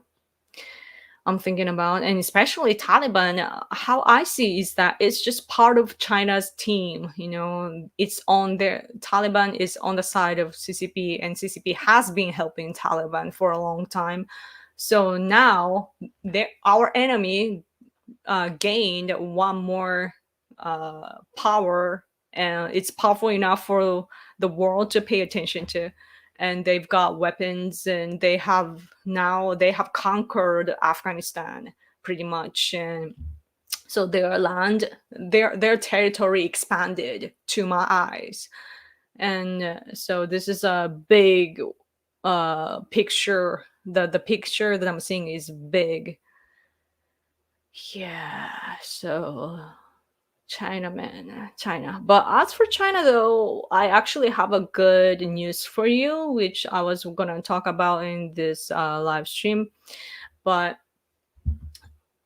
I'm thinking about. And especially Taliban, how I see is that it's just part of China's team. You know, it's on their Taliban is on the side of CCP, and CCP has been helping Taliban for a long time. So now our enemy gained one more power, and it's powerful enough for the world to pay attention to. And they've got weapons, and they have conquered Afghanistan pretty much. And so their land, their territory expanded to my eyes. And so this is a big picture. The picture that I'm seeing is big. Yeah, so China, man, China. But as for China, though, I actually have a good news for you, which I was gonna talk about in this live stream. But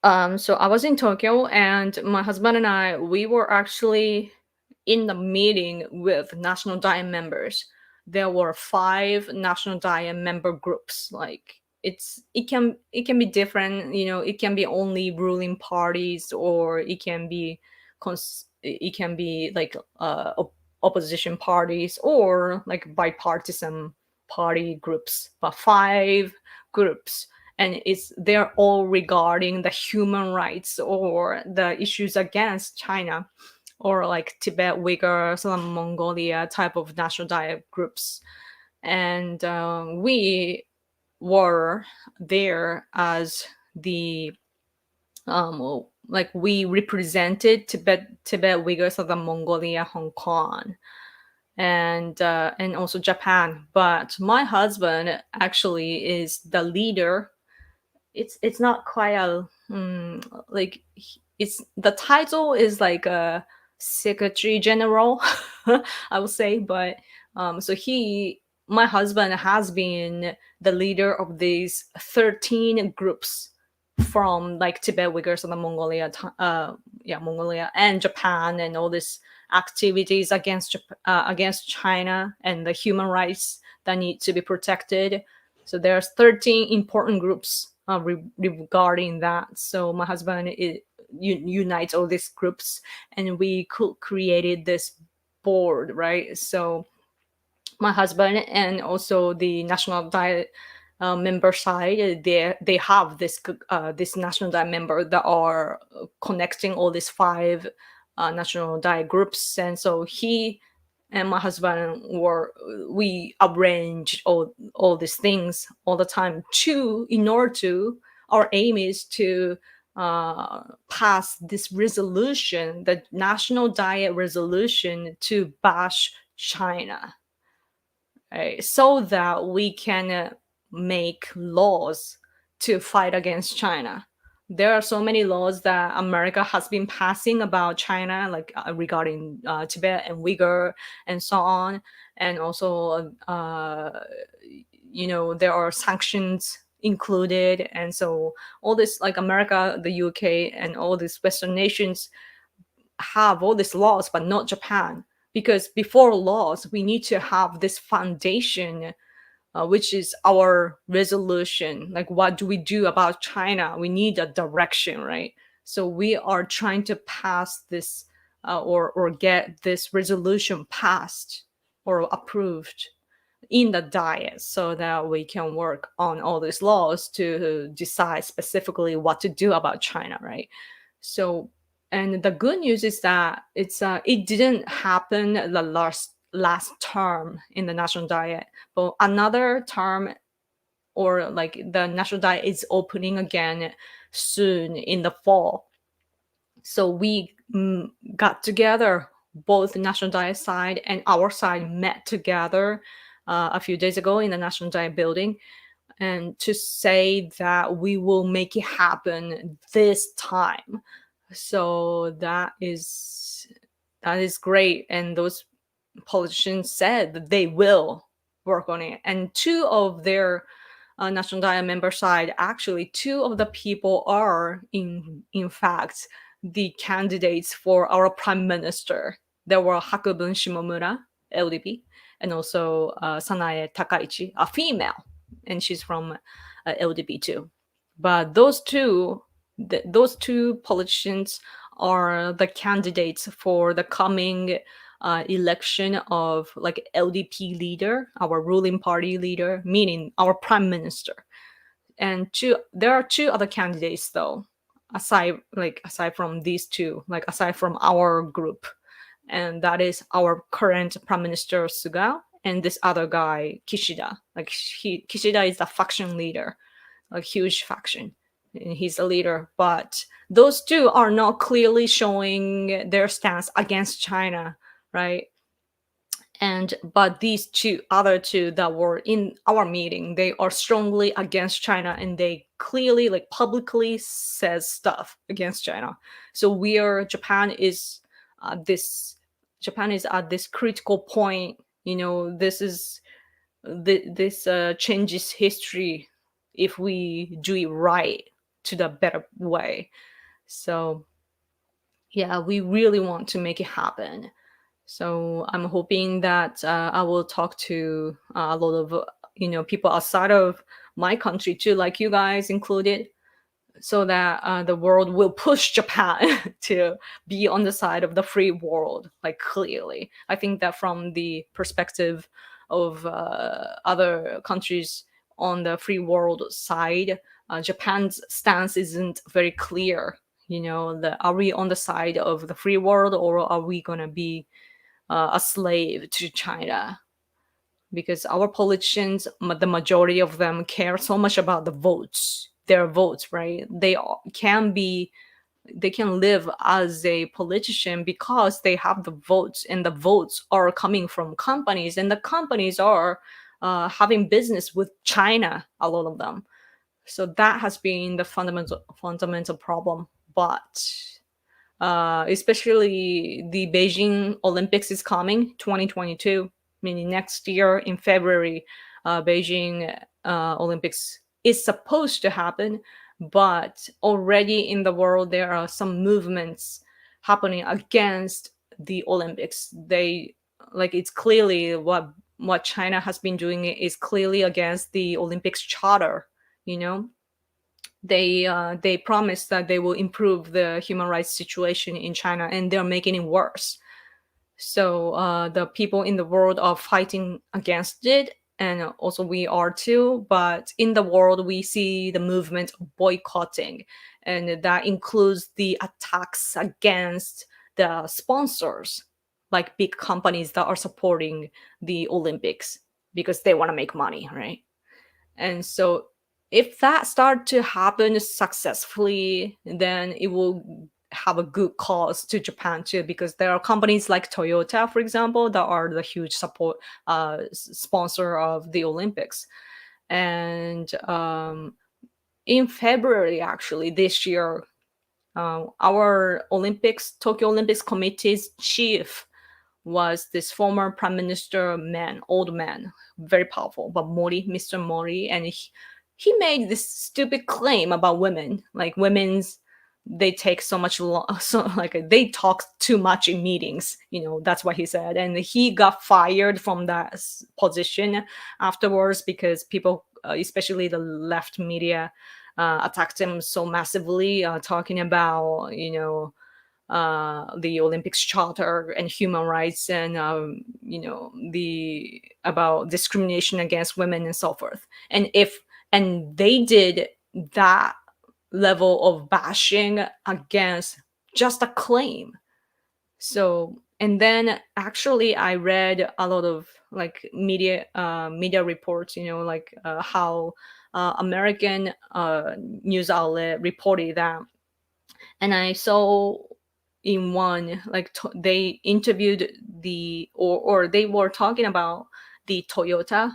so I was in Tokyo, and my husband and I, we were actually in the meeting with National Diet members. There were five National Diet member groups. Like it can be different. You know, it can be only ruling parties, or it can be like opposition parties, or like bipartisan party groups. But five groups, and they're all regarding the human rights or the issues against China, or like Tibet, Uyghurs, and Mongolia type of national diet groups. And we were there as the like we represented Tibet, Uyghurs, Southern Mongolia, Hong Kong, and also Japan. But my husband actually is the leader. It's not quite a like it's the title is like a secretary general, I would say. But so my husband has been the leader of these 13 groups from like Tibet, Uyghurs, and Mongolia, Mongolia and Japan, and all these activities against China and the human rights that need to be protected. So there's 13 important groups regarding that. So my husband unites all these groups, and we created this board, right? So my husband and also the National Diet member side, they have this National Diet member that are connecting all these five National Diet groups. And so he and my husband we arrange all these things all the time to in order to our aim is to pass this resolution, the National Diet resolution, to bash China, right? So that we can make laws to fight against China. there are so many laws that America has been passing about China, like regarding Tibet and Uyghur and so on. And also, there are sanctions included. And so all this, like America, the UK, and all these Western nations have all these laws, but not Japan. Because before laws, we need to have this foundation, which is our resolution. Like, what do we do about China? We need a direction, right? So we are trying to pass this, or get this resolution passed or approved in the diet, so that we can work on all these laws to decide specifically what to do about China, right? So, and the good news is that it didn't happen the last term in the national diet, but another term, or like the national diet is opening again soon in the fall. So we got together, both the national diet side and our side met together a few days ago in the national diet building, and to say that we will make it happen this time. So that is great. And those politicians said that they will work on it. And two of their national diet member side, actually two of the people are in fact the candidates for our prime minister. There were Hakubun Shimomura, LDP, and also Sanae Takaichi, a female, and she's from LDP too. But those two politicians are the candidates for the coming election of like LDP leader, our ruling party leader, meaning our prime minister. And there are two other candidates though, aside from these two, like aside from our group, and that is our current prime minister Suga and this other guy Kishida. Like Kishida is the faction leader, a huge faction, and he's a leader. But those two are not clearly showing their stance against China, right? And but these other two that were in our meeting, they are strongly against China, and they clearly, like publicly, says stuff against China. So Japan is at this critical point. This changes history if we do it right, to the better way. So yeah, we really want to make it happen. So I'm hoping that I will talk to a lot of people outside of my country too, like you guys included, so that the world will push Japan to be on the side of the free world. Like clearly, I think that from the perspective of other countries on the free world side, Japan's stance isn't very clear. Are we on the side of the free world, or are we gonna be a slave to China? Because our politicians, the majority of them, care so much about their votes, right? They can live as a politician because they have the votes, and the votes are coming from companies, and the companies are having business with China, a lot of them. So that has been the fundamental problem. But especially the Beijing Olympics is coming, 2022, meaning next year in February. Beijing Olympics is supposed to happen, but already in the world there are some movements happening against the Olympics. It's clearly what China has been doing is clearly against the Olympics charter. They promised that they will improve the human rights situation in China, and they're making it worse. So the people in the world are fighting against it, and also we are too. But in the world, we see the movement boycotting, and that includes the attacks against the sponsors, like big companies that are supporting the Olympics because they want to make money, right? And so if that start to happen successfully, then it will have a good cause to Japan too, because there are companies like Toyota, for example, that are the huge sponsor of the Olympics. And in February, actually, this year, our Tokyo Olympics committee's chief was this former prime minister man, old man, very powerful, but Mr. Mori, and he made this stupid claim about women, like women's they take so much so like they talk too much in meetings, that's what he said, and he got fired from that position afterwards because people, especially the left media, attacked him so massively, talking about the Olympics Charter and human rights, and the about discrimination against women and so forth. And they did that level of bashing against just a claim. So, and then actually I read a lot of like media reports, like how American news outlet reported that, and I saw in one like they interviewed or they were talking about the Toyota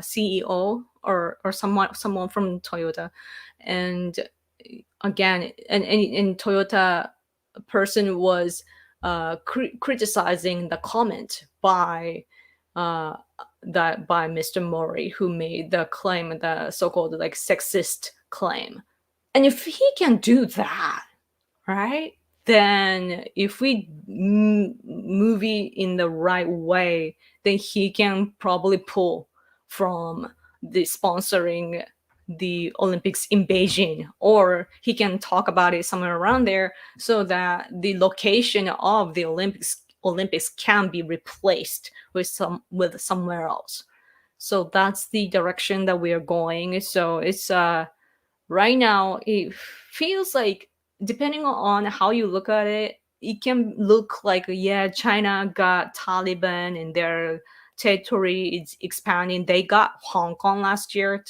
CEO or someone from Toyota, and again, and Toyota person was criticizing the comment by Mr. Mori, who made the claim, the so-called like sexist claim. And if he can do that, right? Then if we move it in the right way, then he can probably pull from the sponsoring the Olympics in Beijing, or he can talk about it somewhere around there so that the location of the Olympics can be replaced with somewhere else. So that's the direction that we are going. So it's right now it feels like, depending on how you look at it, it can look like, yeah, China got Taliban and their territory is expanding. They got Hong Kong last year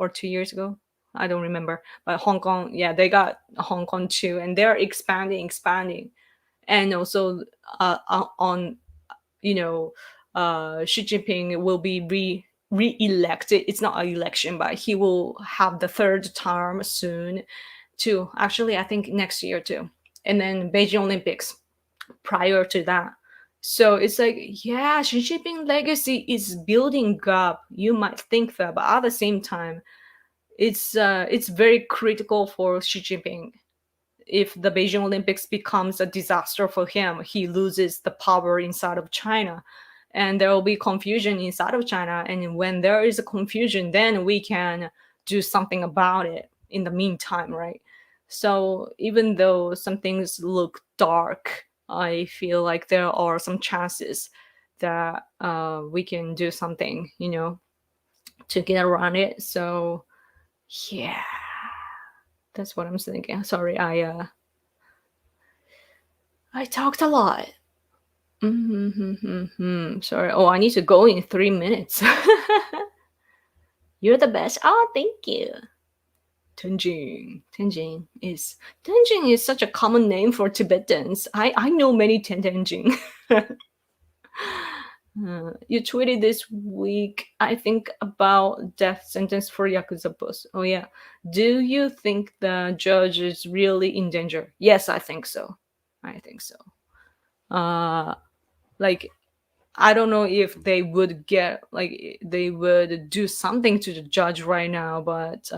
or 2 years ago, I don't remember, but Hong Kong, yeah, they got Hong Kong too, and they're expanding. And also on Xi Jinping will be re-elected. It's not an election, but he will have the third term soon too. Actually, I think next year too. And then Beijing Olympics prior to that. So it's like, yeah, Xi Jinping legacy is building up. You might think that, but at the same time, it's very critical for Xi Jinping. If the Beijing Olympics becomes a disaster for him, he loses the power inside of China, and there will be confusion inside of China. And when there is a confusion, then we can do something about it in the meantime, right? So even though some things look dark, I feel like there are some chances that we can do something, to get around it. So yeah, that's what I'm thinking. Sorry, I talked a lot. Sorry. Oh, I need to go in 3 minutes. You're the best. Oh, thank you. Tenjin. Tenjin is such a common name for Tibetans. I know many Tenjin. You tweeted this week, I think, about death sentence for Yakuza boss. Oh yeah. Do you think the judge is really in danger? Yes, I think so. Like, I don't know if they would they would do something to the judge right now, but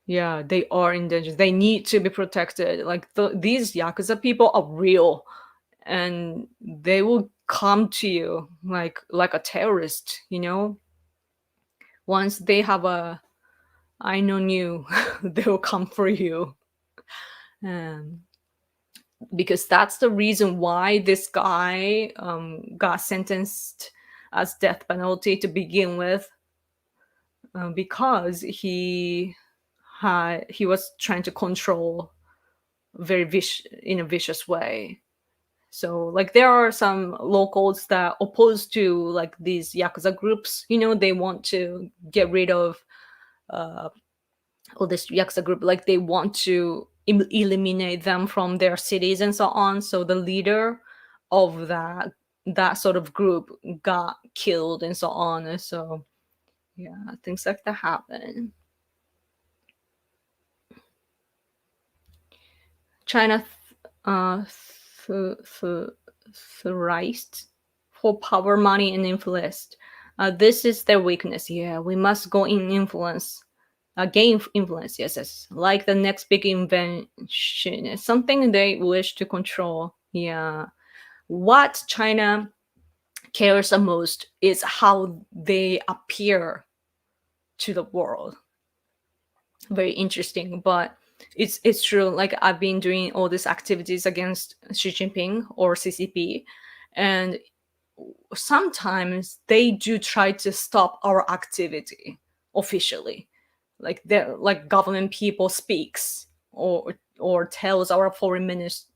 yeah, they are in danger. They need to be protected. Like these Yakuza people are real, and they will come to you like a terrorist, Once they have a I know you, they will come for you. Because that's the reason why this guy got sentenced as death penalty to begin with, because he was trying to control in a vicious way. So like there are some locals that oppose to like these Yakuza groups, they want to get rid of all this Yakuza group, like they want to eliminate them from their cities and so on. So the leader of that sort of group got killed and so on. So Yeah, things like that happen. China thrives for power, money, and influence. This is their weakness. Yeah, we must go in influence, gain influence. Yes, yes, like the next big invention, it's something they wish to control. Yeah, what China cares the most is how they appear to the world. Very interesting, but it's true. Like I've been doing all these activities against Xi Jinping or CCP, and sometimes they do try to stop our activity officially. Like the like government people speaks or tells our foreign minister,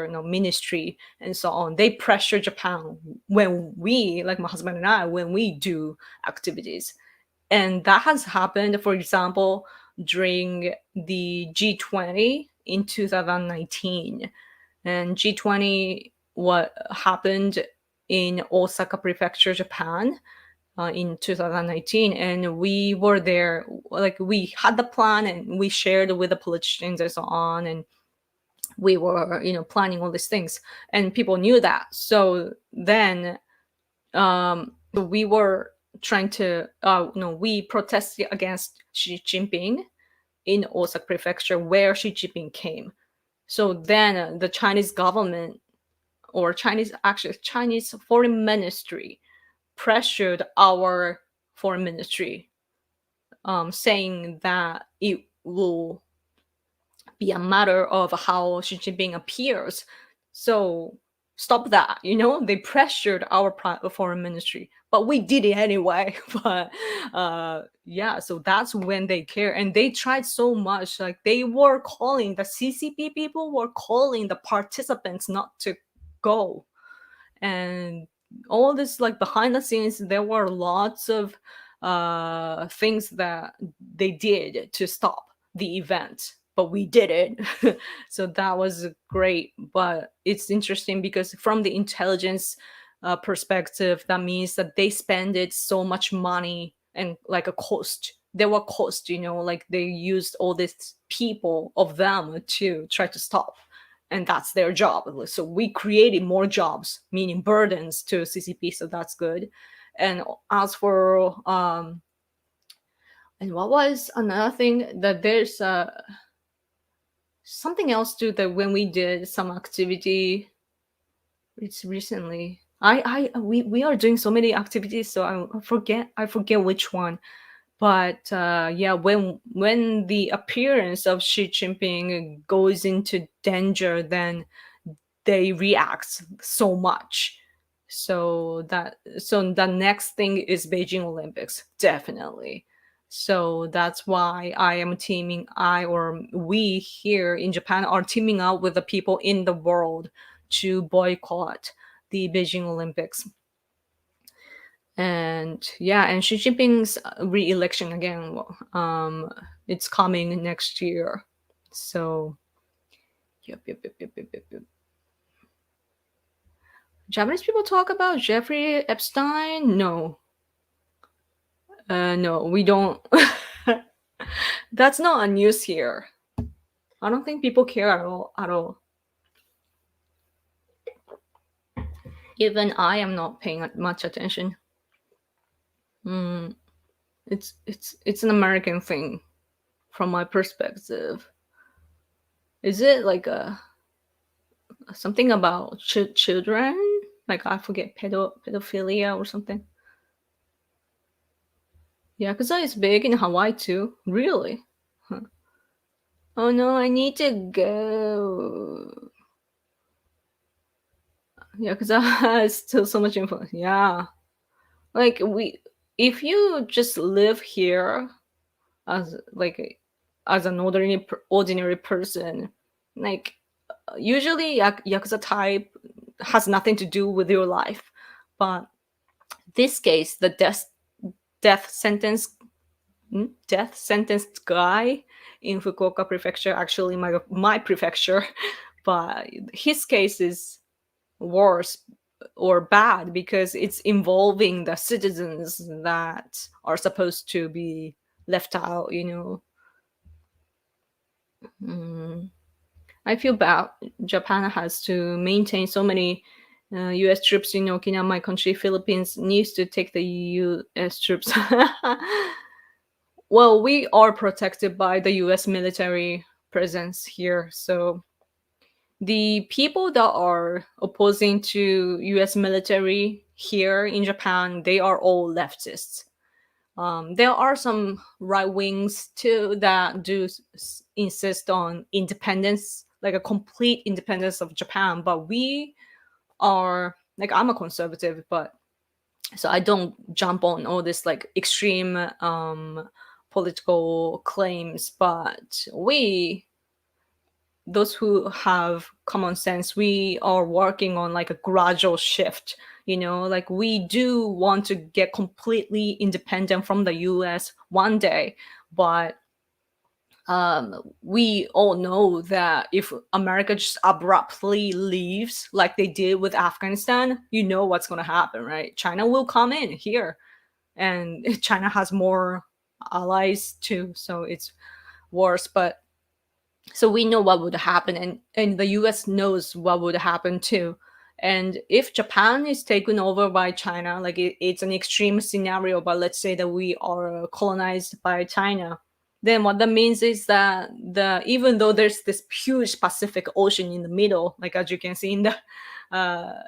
no, ministry, and so on. They pressure Japan when we, like my husband and I, when we do activities. And that has happened, for example, during the G20 in 2019. And G20, what happened in Osaka Prefecture, Japan, in 2019. And we were there, like we had the plan and we shared with the politicians and so on. And we were, planning all these things. And people knew that. So then we were trying to, no, we protested against Xi Jinping in Osaka Prefecture, where Xi Jinping came. So then the Chinese government or Chinese foreign ministry pressured our foreign ministry, saying that it will be a matter of how Xi Jinping appears. So stop that. They pressured our foreign ministry, but we did it anyway. But yeah, so that's when they care, and they tried so much. Like they were calling the CCP people were calling the participants not to go, and all this, like behind the scenes, there were lots of things that they did to stop the event, but we did it. So that was great. But it's interesting because from the intelligence perspective, that means that they spent it so much money and like a cost. There were cost, like they used all these people of them to try to stop, and that's their job. So we created more jobs, meaning burdens to CCP. So that's good. And as for and what was another thing that there's something else too, that when we did some activity, it's recently. We are doing so many activities, so I forget which one. But yeah, when the appearance of Xi Jinping goes into danger, then they react so much. So the next thing is Beijing Olympics, definitely. So that's why we here in Japan are teaming up with the people in the world to boycott the Beijing Olympics. And yeah, and Xi Jinping's re-election again, it's coming next year. So yep. Japanese people talk about Jeffrey Epstein? No. No, we don't. That's not a news here. I don't think people care at all. Even I am not paying much attention. Mm, it's an American thing, from my perspective. Is it like a something about children? Like I forget, pedophilia or something. Yakuza is big in Hawaii too. Really? Huh. Oh no, I need to go. Yakuza has still so much influence. Yeah. Like if you just live here as like as an ordinary person, like usually Yakuza type has nothing to do with your life. But this case, the death sentence death sentenced guy in Fukuoka prefecture, actually my prefecture, but his case is worse or bad because it's involving the citizens that are supposed to be left out, you know. Mm. I feel bad. Japan has to maintain so many U.S. troops in Okinawa, my country. Philippines needs to take the U.S. troops. Well, we are protected by the U.S. military presence here, so the people that are opposing to U.S. military here in Japan, they are all leftists. There are some right wings too that do insist on independence, like a complete independence of Japan. But we are like, I'm a conservative, but so I don't jump on all this like extreme political claims. But we, those who have common sense, we are working on like a gradual shift, you know, like we do want to get completely independent from the US one day. But we all know that if America just abruptly leaves like they did with Afghanistan, you know what's going to happen, right? China will come in here, and China has more allies too, so it's worse. But so we know what would happen, and the US knows what would happen too. And if Japan is taken over by China, like it's an extreme scenario, but let's say that we are colonized by China, then what that means is that even though there's this huge Pacific Ocean in the middle, like as you can see in the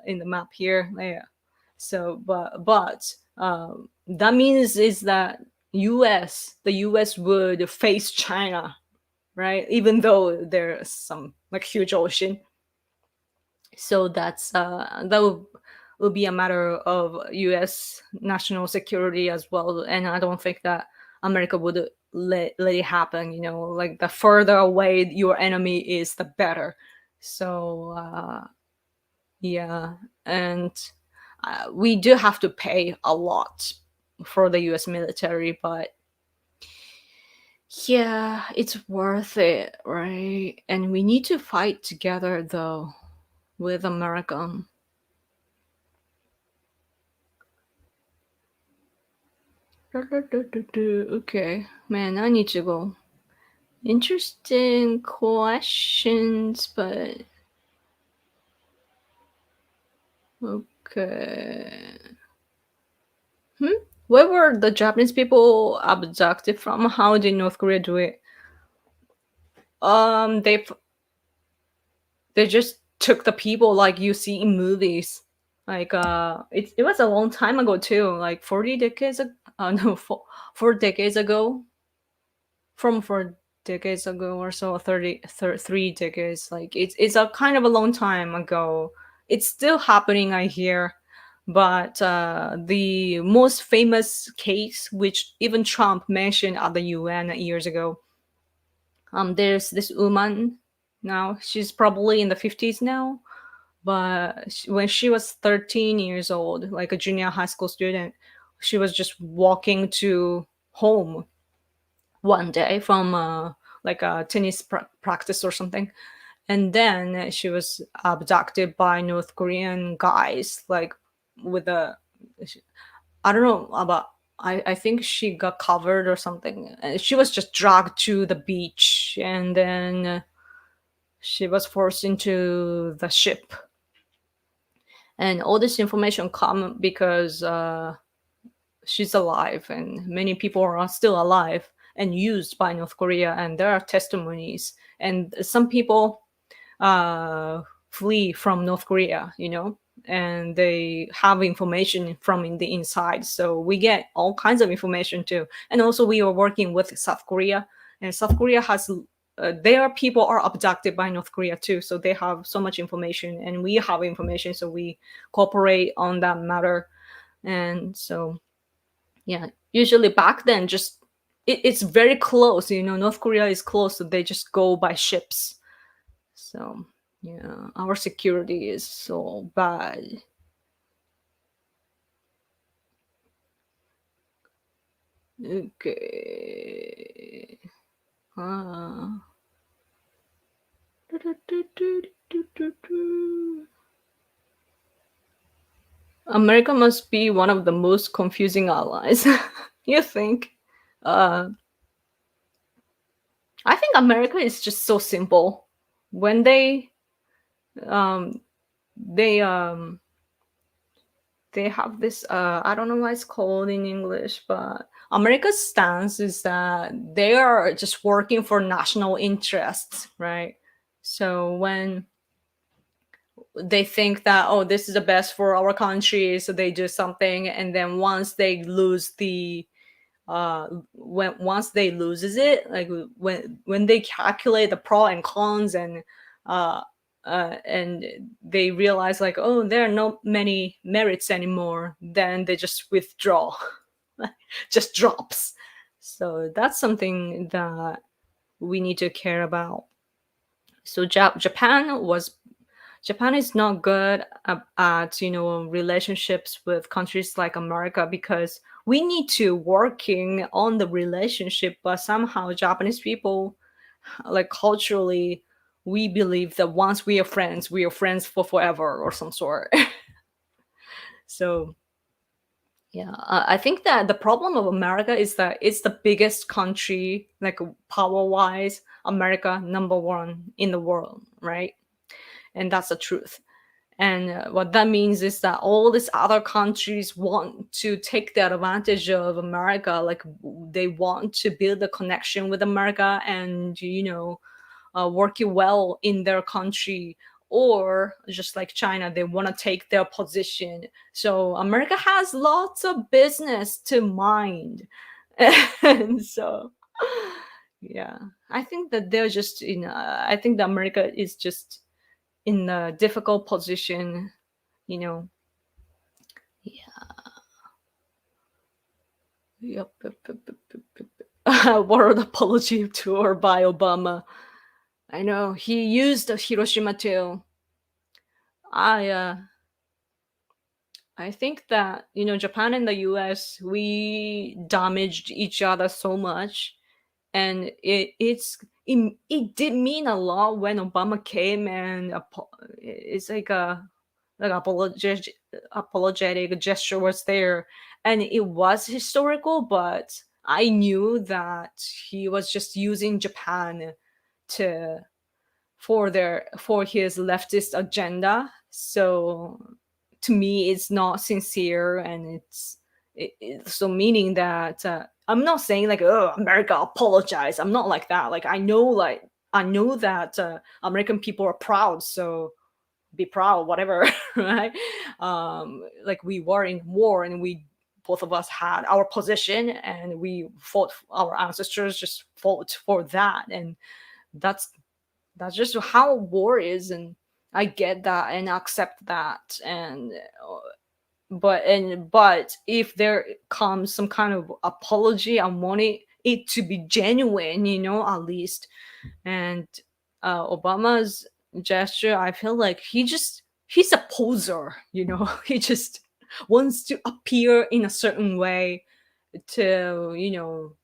map here, yeah. So but that means is that the US would face China, right? Even though there's some like huge ocean. So that will be a matter of US national security as well. And I don't think that America would let it happen, you know, like the further away your enemy is, the better. So yeah. And we do have to pay a lot for the US military, but yeah, it's worth it, right? And we need to fight together though with America. Okay, man, I need to go. Interesting questions, but okay. Hmm? Where were the Japanese people abducted from? How did North Korea do it? They just took the people like you see in movies. Like it was a long time ago too, like 40 decades no, 4 decades ago, from 4 decades ago or so, 3 decades. Like it's a kind of a long time ago. It's still happening, I hear. But the most famous case, which even Trump mentioned at the UN years ago, there's this woman now. She's probably in the 50s now, but when she was 13 years old, like a junior high school student, she was just walking to home one day from like a tennis practice or something, and then she was abducted by North Korean guys, like with a, I don't know about, I think she got covered or something. She was just dragged to the beach, and then she was forced into the ship. And all this information come because she's alive, and many people are still alive and used by North Korea, and there are testimonies. And some people flee from North Korea, you know, and they have information from in the inside. So we get all kinds of information too. And also we are working with South Korea, and South Korea has their people are abducted by North Korea too. So they have so much information, and we have information. So we cooperate on that matter. And so yeah, usually back then, just it's very close. You know, North Korea is close, so they just go by ships. So yeah, our security is so bad. Okay. Ah. America must be one of the most confusing allies. You think? Uh, I think America is just so simple. When um, they um, they have this, I don't know what it's called in English, but America's stance is that they are just working for national interests, right? So when they think that, oh, this is the best for our country, so they do something, and then once they lose the when once they loses it, like when they calculate the pro and cons, uh and they realize like, oh, there are not many merits anymore, then they just withdraw. Just drops. So that's something that we need to care about. So Japan is not good at, relationships with countries like America, because we need to working on the relationship, but somehow Japanese people, like culturally, we believe that once we are friends for forever or some sort. So yeah, I think that the problem of America is that it's the biggest country, like power wise. America number one in the world, right? And that's the truth. And what that means is that all these other countries want to take the advantage of America. Like they want to build a connection with America and, work it well in their country. Or just like China, they want to take their position. So America has lots of business to mind. And so, yeah, I think that they're just I think that America is just in a difficult position, you know. Yeah. Yep. World apology tour by Obama. I know he used Hiroshima too. I uh, I think that, Japan and the U.S., we damaged each other so much, and it did mean a lot when Obama came and it's like a like apologetic gesture was there, and it was historical. But I knew that he was just using Japan to for his leftist agenda. So to me, it's not sincere, and so meaning that I'm not saying like, oh, America apologize. I'm not like that. Like I know that American people are proud, so be proud, whatever, right? Like we were in war, and we both of us had our position, and we fought. Our ancestors just fought for that, and that's that's just how war is. And I get that and accept that. And but if there comes some kind of apology, I want it to be genuine, at least. And Obama's gesture, I feel like he's a poser, he just wants to appear in a certain way to,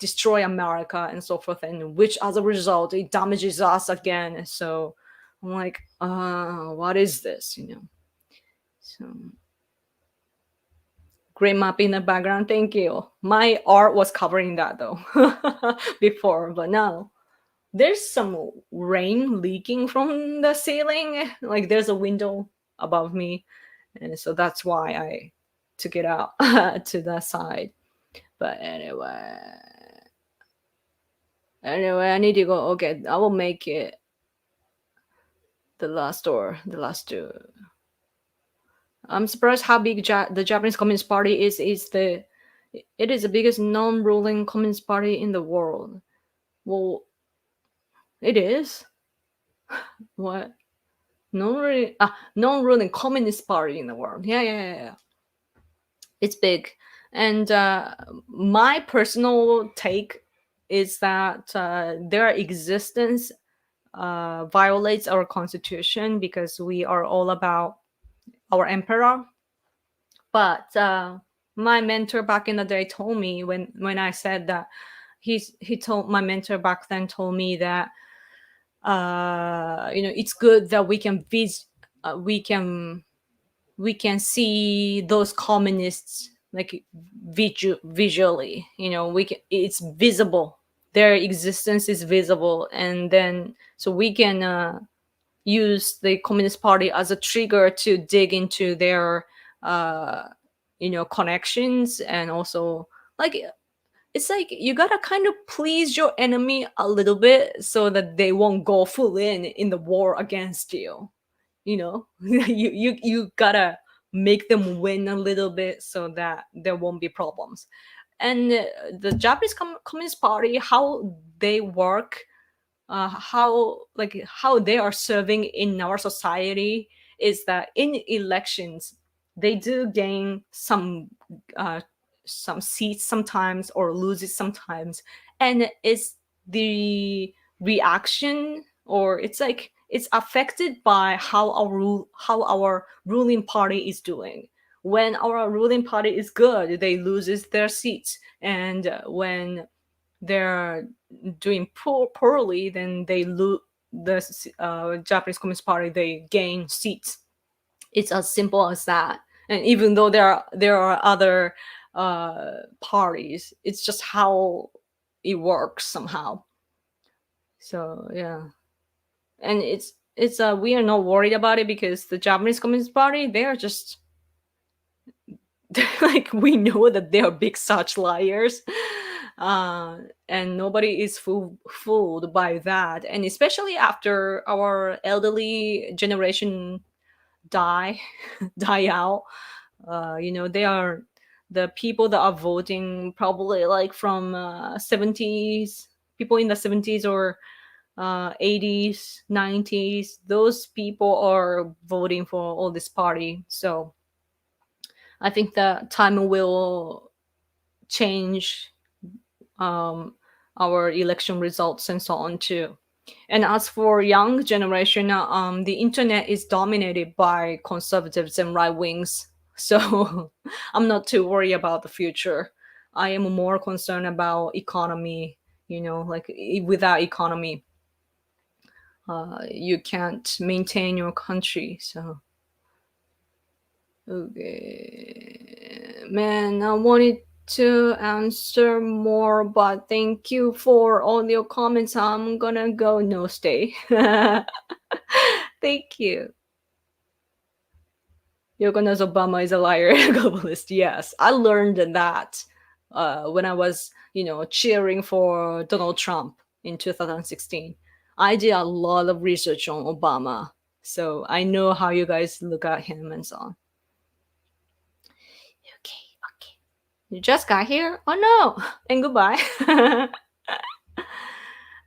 destroy America and so forth, and which as a result it damages us again. So I'm like, what is this, So great map in the background, thank you. My art was covering that though before, but now there's some rain leaking from the ceiling. Like there's a window above me, and so that's why I took it out to the side. But anyway, I need to go. Okay, I will make it the last two. I'm surprised how big the Japanese Communist Party is. It is the biggest non-ruling communist party in the world. Well, it is. What? Non-ruling communist party in the world. Yeah. It's big. And my personal take is that their existence violates our constitution, because we are all about our emperor. But my mentor back in the day told me, when I said that, he told my mentor back then told me that it's good that we can we can see those communists like visually. We can, it's visible. Their existence is visible, and then so we can use the Communist Party as a trigger to dig into their uh, connections, and also like it's like you gotta kind of please your enemy a little bit so that they won't go full in the war against you. You gotta make them win a little bit so that there won't be problems. And the Japanese Communist Party, how they work, how they are serving in our society is that in elections they do gain uh, some seats sometimes or lose it sometimes, and it's the reaction, or it's like it's affected by how our ruling party is doing. When our ruling party is good, they loses their seats, and when they're doing poorly, then they lose. The Japanese Communist Party, they gain seats. It's as simple as that. And even though there are other parties, it's just how it works somehow. So yeah, and it's we are not worried about it because the Japanese Communist Party, they are just like, we know that they are big such liars, and nobody is fooled by that. And especially after our elderly generation die die out, they are the people that are voting, probably like from 70s, people in the 70s or 80s, 90s. Those people are voting for all this party. So I think that time will change our election results and so on too. And as for young generation, the internet is dominated by conservatives and right wings. So I'm not too worried about the future. I am more concerned about economy. Like without economy, you can't maintain your country. So okay, man, I wanted to answer more, but thank you for all your comments. I'm gonna go no stay. Thank you. Yoko knows Obama is a liar and a globalist. Yes, I learned that when I was, cheering for Donald Trump in 2016. I did a lot of research on Obama, so I know how you guys look at him and so on. Okay, okay. You just got here? Oh no! And goodbye.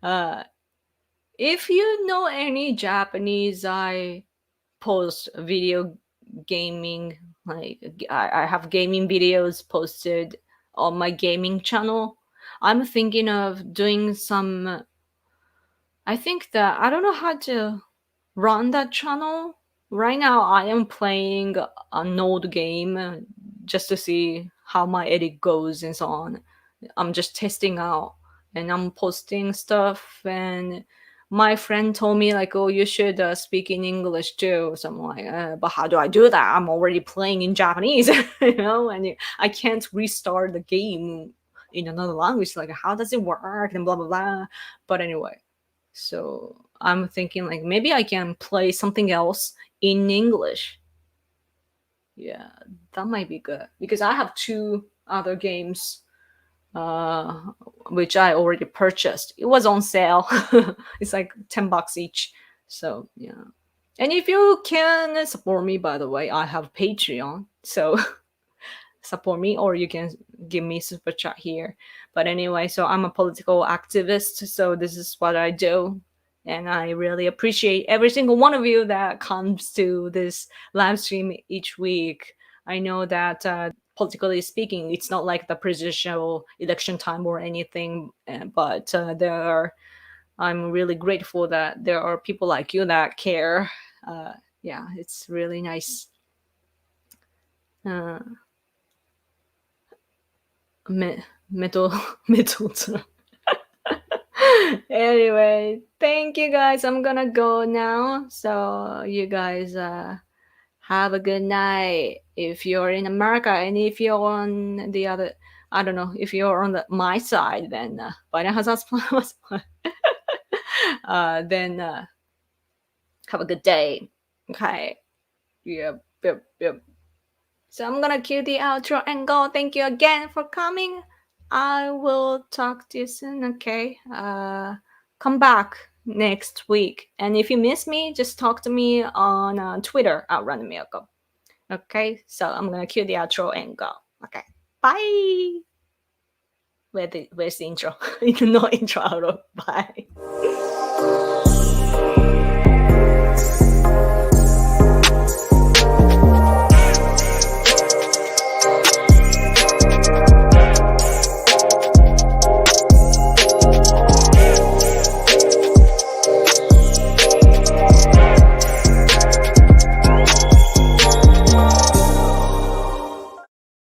uh, if you know any Japanese, I post video gaming. Like I have gaming videos posted on my gaming channel. I'm thinking of doing some. I think that I don't know how to run that channel. Right now, I am playing a node game just to see how my edit goes and so on. I'm just testing out, and I'm posting stuff. And my friend told me like, "Oh, you should speak in English too." So I'm like, "But how do I do that? I'm already playing in Japanese, and I can't restart the game in another language. Like, how does it work?" And blah blah blah. But anyway, so I'm thinking like maybe I can play something else in English. Yeah, that might be good because I have two other games uh, which I already purchased. It was on sale. It's like $10 each. So yeah. And if you can support me, by the way, I have Patreon. So support me, or you can give me super chat here. But anyway, so I'm a political activist, so this is what I do. And I really appreciate every single one of you that comes to this live stream each week. I know that politically speaking, it's not like the presidential election time or anything, but I'm really grateful that there are people like you that care. Yeah, it's really nice. Uh, metal metal term. Anyway, thank you guys. I'm gonna go now. So you guys Have a good night if you're in America, and if you're on the other, I don't know, if you're on my side, then then have a good day. Okay. Yep, yep, yep. So I'm gonna cue the outro and go. Thank you again for coming. I will talk to you soon. Okay. Come back next week. And if you miss me, just talk to me on Twitter at Random Miracle. Okay. So I'm gonna cue the outro and go. Okay. Bye. Where's the intro? No intro outro. Bye.